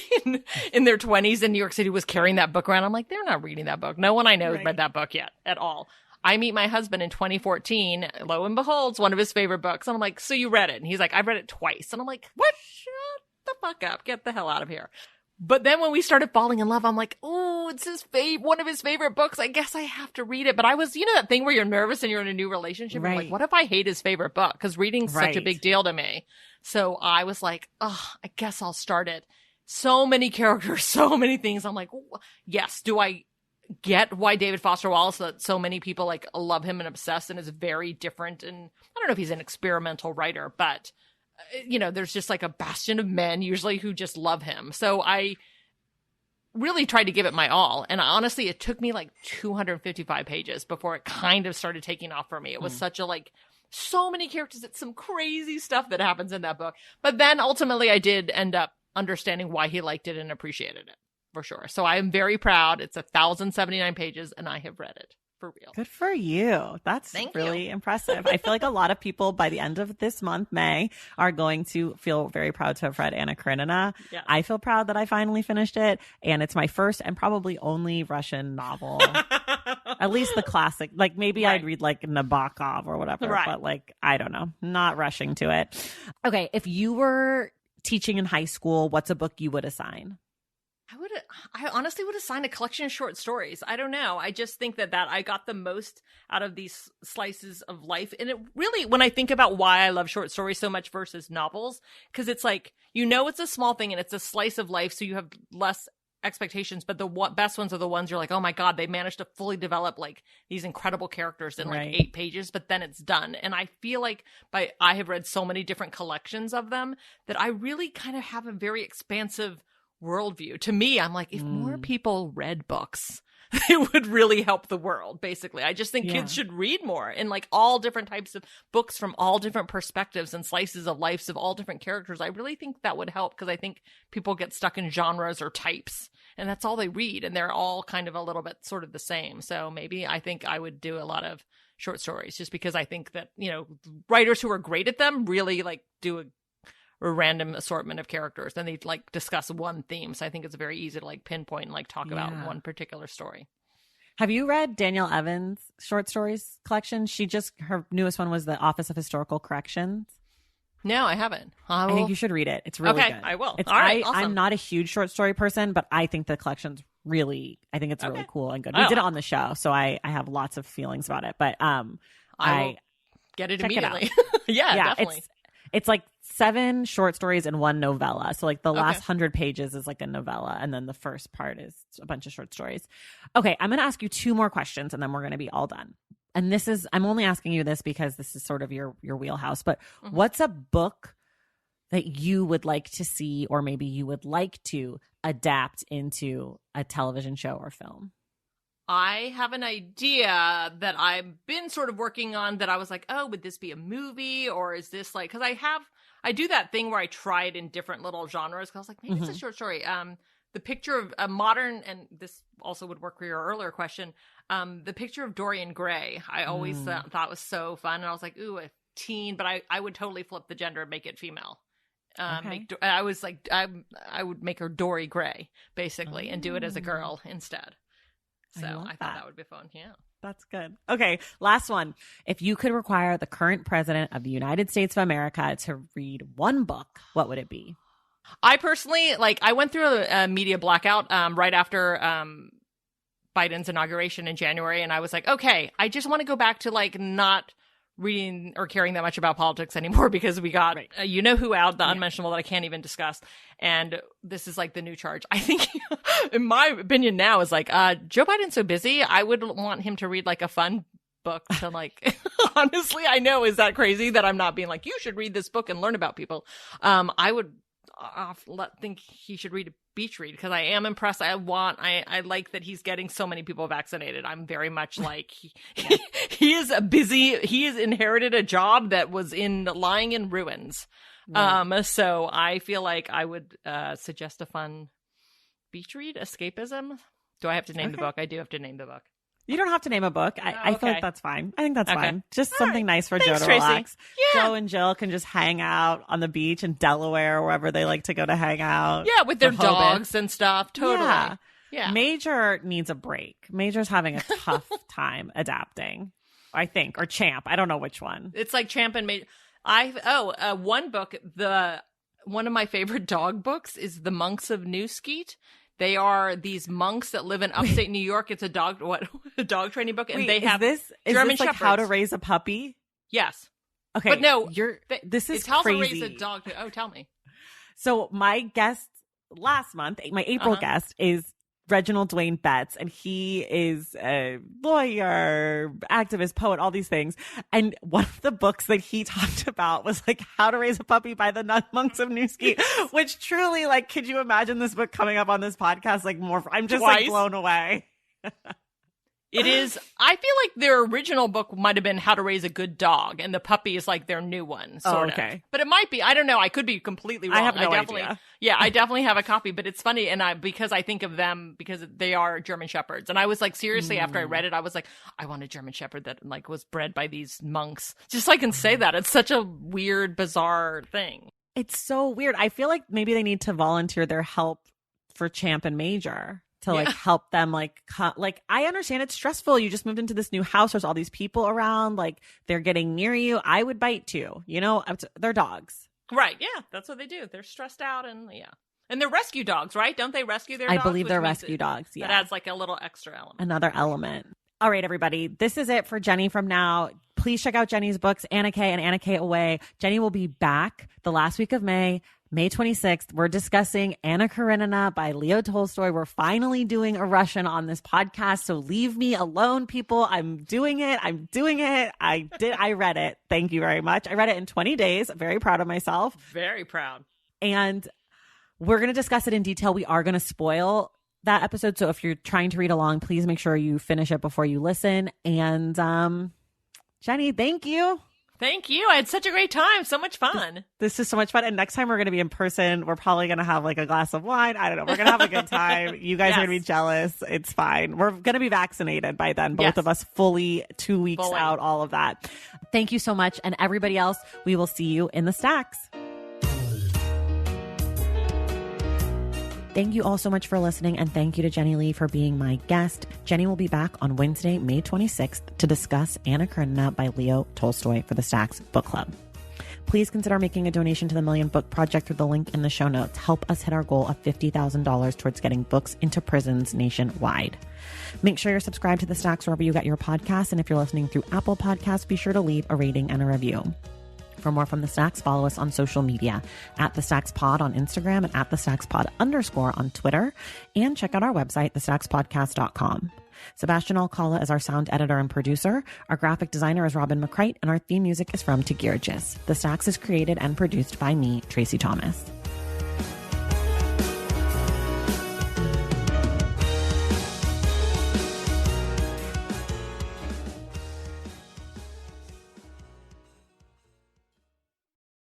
in their 20s in New York City was carrying that book around. I'm like, they're not reading that book. No one I know has read that book yet at all. I meet my husband in 2014. Lo and behold, it's one of his favorite books. And I'm like, so you read it? And he's like, I've read it twice. And I'm like, what? Shut the fuck up. Get the hell out of here. But then when we started falling in love, I'm like, oh, it's one of his favorite books. I guess I have to read it. But I was, that thing where you're nervous and you're in a new relationship. Right. I'm like, what if I hate his favorite book? Because reading's such a big deal to me. So I was like, I guess I'll start it. So many characters, so many things. I'm like, yes, do I get why David Foster Wallace, that so many people like love him and obsessed, and is very different? And I don't know if he's an experimental writer, but there's just like a bastion of men usually who just love him. So I really tried to give it my all. And honestly, it took me like 255 pages before it kind of started taking off for me. It was such a so many characters. It's some crazy stuff that happens in that book. But then ultimately I did end up understanding why he liked it and appreciated it, for sure. So I am very proud. It's 1,079 pages and I have read it. For real. Good for you. That's really impressive. I feel like a lot of people by the end of this month, May, are going to feel very proud to have read Anna Karenina. Yeah. I feel proud that I finally finished it. And it's my first and probably only Russian novel. At least the classic. Like maybe I'd read like Nabokov or whatever. But like, I don't know. Not rushing to it. Okay. If you were teaching in high school, what's a book you would assign? I honestly would assign a collection of short stories. I don't know. I just think that I got the most out of these slices of life. And it really, when I think about why I love short stories so much versus novels, because it's like, it's a small thing and it's a slice of life. So you have less expectations, but the best ones are the ones you're like, oh my God, they managed to fully develop like these incredible characters in like 8 pages, but then it's done. And I feel like I have read so many different collections of them that I really kind of have a very expansive worldview. To me, I'm like, if more people read books, it would really help the world, basically. I just think kids should read more, and like all different types of books from all different perspectives and slices of lives of all different characters. I really think that would help, because I think people get stuck in genres or types, and that's all they read, and they're all kind of a little bit sort of the same. So maybe I think I would do a lot of short stories, just because I think that, writers who are great at them really like do a random assortment of characters, and they like discuss one theme. So I think it's very easy to like pinpoint and like talk about one particular story. Have you read Danielle Evans' short stories collection? Her newest one was The Office of Historical Corrections. No, I haven't. I think you should read it. It's really good. I will. All right, awesome. I'm not a huge short story person, but I think the collection's really cool and good. We did it on the show, so I have lots of feelings about it. But I will get it immediately. Yeah, definitely. It's like 7 short stories and 1 novella. So like the last 100 pages is like a novella, and then the first part is a bunch of short stories. Okay, I'm going to ask you 2 more questions, and then we're going to be all done. And I'm only asking you this because this is sort of your wheelhouse, but what's a book that you would like to see, or maybe you would like to adapt into a television show or film? I have an idea that I've been sort of working on, that I was like, oh, would this be a movie, or is this like, because I do that thing where I try it in different little genres, because I was like, maybe it's a short story. The picture of a modern, and this also would work for your earlier question, the picture of Dorian Gray, I always thought was so fun. And I was like, ooh, a teen, but I would totally flip the gender and make it female. I was like, I would make her Dory Gray, basically, and do it as a girl instead. So I thought that would be fun. Yeah. That's good. Okay, last one. If you could require the current president of the United States of America to read one book, what would it be? I personally, I went through a media blackout right after Biden's inauguration in January, and I was like, okay, I just want to go back to not reading or caring that much about politics anymore because we got you know who out, the unmentionable that I can't even discuss, and this is the new charge. I think, in my opinion now, is Joe Biden's so busy, I would want him to read a fun book to honestly, I know, is that crazy that I'm not being you should read this book and learn about people. I would think he should read a beach read because I am impressed. I like that he's getting so many people vaccinated. I'm very much he is he has inherited a job that was lying in ruins. Right. So I feel like I would suggest a fun beach read, escapism. Do I have to name the book? I do have to name the book. You don't have to name a book. I feel like that's fine. I think that's fine. Just something nice for Thanks, Joe to Tracy. relax. Yeah. Joe and Jill can just hang out on the beach in Delaware or wherever they like to go to hang out. Yeah, with their dogs and stuff. Totally. Yeah. Major needs a break. Major's having a tough time adapting, I think. Or Champ. I don't know which one. It's like Champ and Major. One book, one of my favorite dog books is The Monks of New Skeet. They are these monks that live in upstate New York. It's a dog training book, and they have German Shepherds. How to Raise a Puppy? Yes. Okay, but no, this is it's how crazy. to raise a dog. Oh, tell me. So my guest last month, my April guest, is Reginald Dwayne Betts, and he is a lawyer, activist, poet, all these things. And one of the books that he talked about was How to Raise a Puppy by the Monks of New Skeet, which truly, could you imagine this book coming up on this podcast? I'm just blown away. It is. I feel like their original book might have been How to Raise a Good Dog, and the puppy is their new one, sort of. But it might be. I don't know. I could be completely wrong. I have no idea. Yeah, I definitely have a copy, but it's funny, and because I think of them because they are German Shepherds, and I was seriously, after I read it, I was I want a German Shepherd that was bred by these monks. Just so I can say that. It's such a weird, bizarre thing. It's so weird. I feel like maybe they need to volunteer their help for Champ and Major. To help them I understand it's stressful. You just moved into this new house. There's all these people around. They're getting near you. I would bite too. They're dogs. Right. Yeah. That's what they do. They're stressed out and And they're rescue dogs, right? Don't they rescue their dogs? I believe they're rescue dogs. Yeah. That adds a little extra element. Another element. All right, everybody. This is it for Jenny from now. Please check out Jenny's books, Anna K and Anna K Away. Jenny will be back the last week of May 26th. We're discussing Anna Karenina by Leo Tolstoy. We're finally doing a Russian on this podcast. So leave me alone, people. I'm doing it. I read it. Thank you very much. I read it in 20 days. Very proud of myself. Very proud. And we're going to discuss it in detail. We are going to spoil that episode. So if you're trying to read along, please make sure you finish it before you listen. And Jenny, thank you. Thank you. I had such a great time. So much fun. This is so much fun. And next time we're going to be in person, we're probably going to have a glass of wine. I don't know. We're going to have a good time. You guys are going to be jealous. It's fine. We're going to be vaccinated by then. Both of us fully 2 weeks out, all of that. Thank you so much. And everybody else, we will see you in the stacks. Thank you all so much for listening, and thank you to Jenny Lee for being my guest. Jenny will be back on Wednesday, May 26th to discuss Anna Karenina by Leo Tolstoy for the Stacks Book Club. Please consider making a donation to the Million Book Project through the link in the show notes. Help us hit our goal of $50,000 towards getting books into prisons nationwide. Make sure you're subscribed to the Stacks wherever you get your podcasts, and if you're listening through Apple Podcasts, be sure to leave a rating and a review. For more from The Stacks, follow us on social media at The Stacks Pod on Instagram and at The Stacks Pod _ on Twitter. And check out our website, thestackspodcast.com. Sebastian Alcala is our sound editor and producer. Our graphic designer is Robin McCrite, and our theme music is from Tigirgis. The Stacks is created and produced by me, Tracy Thomas.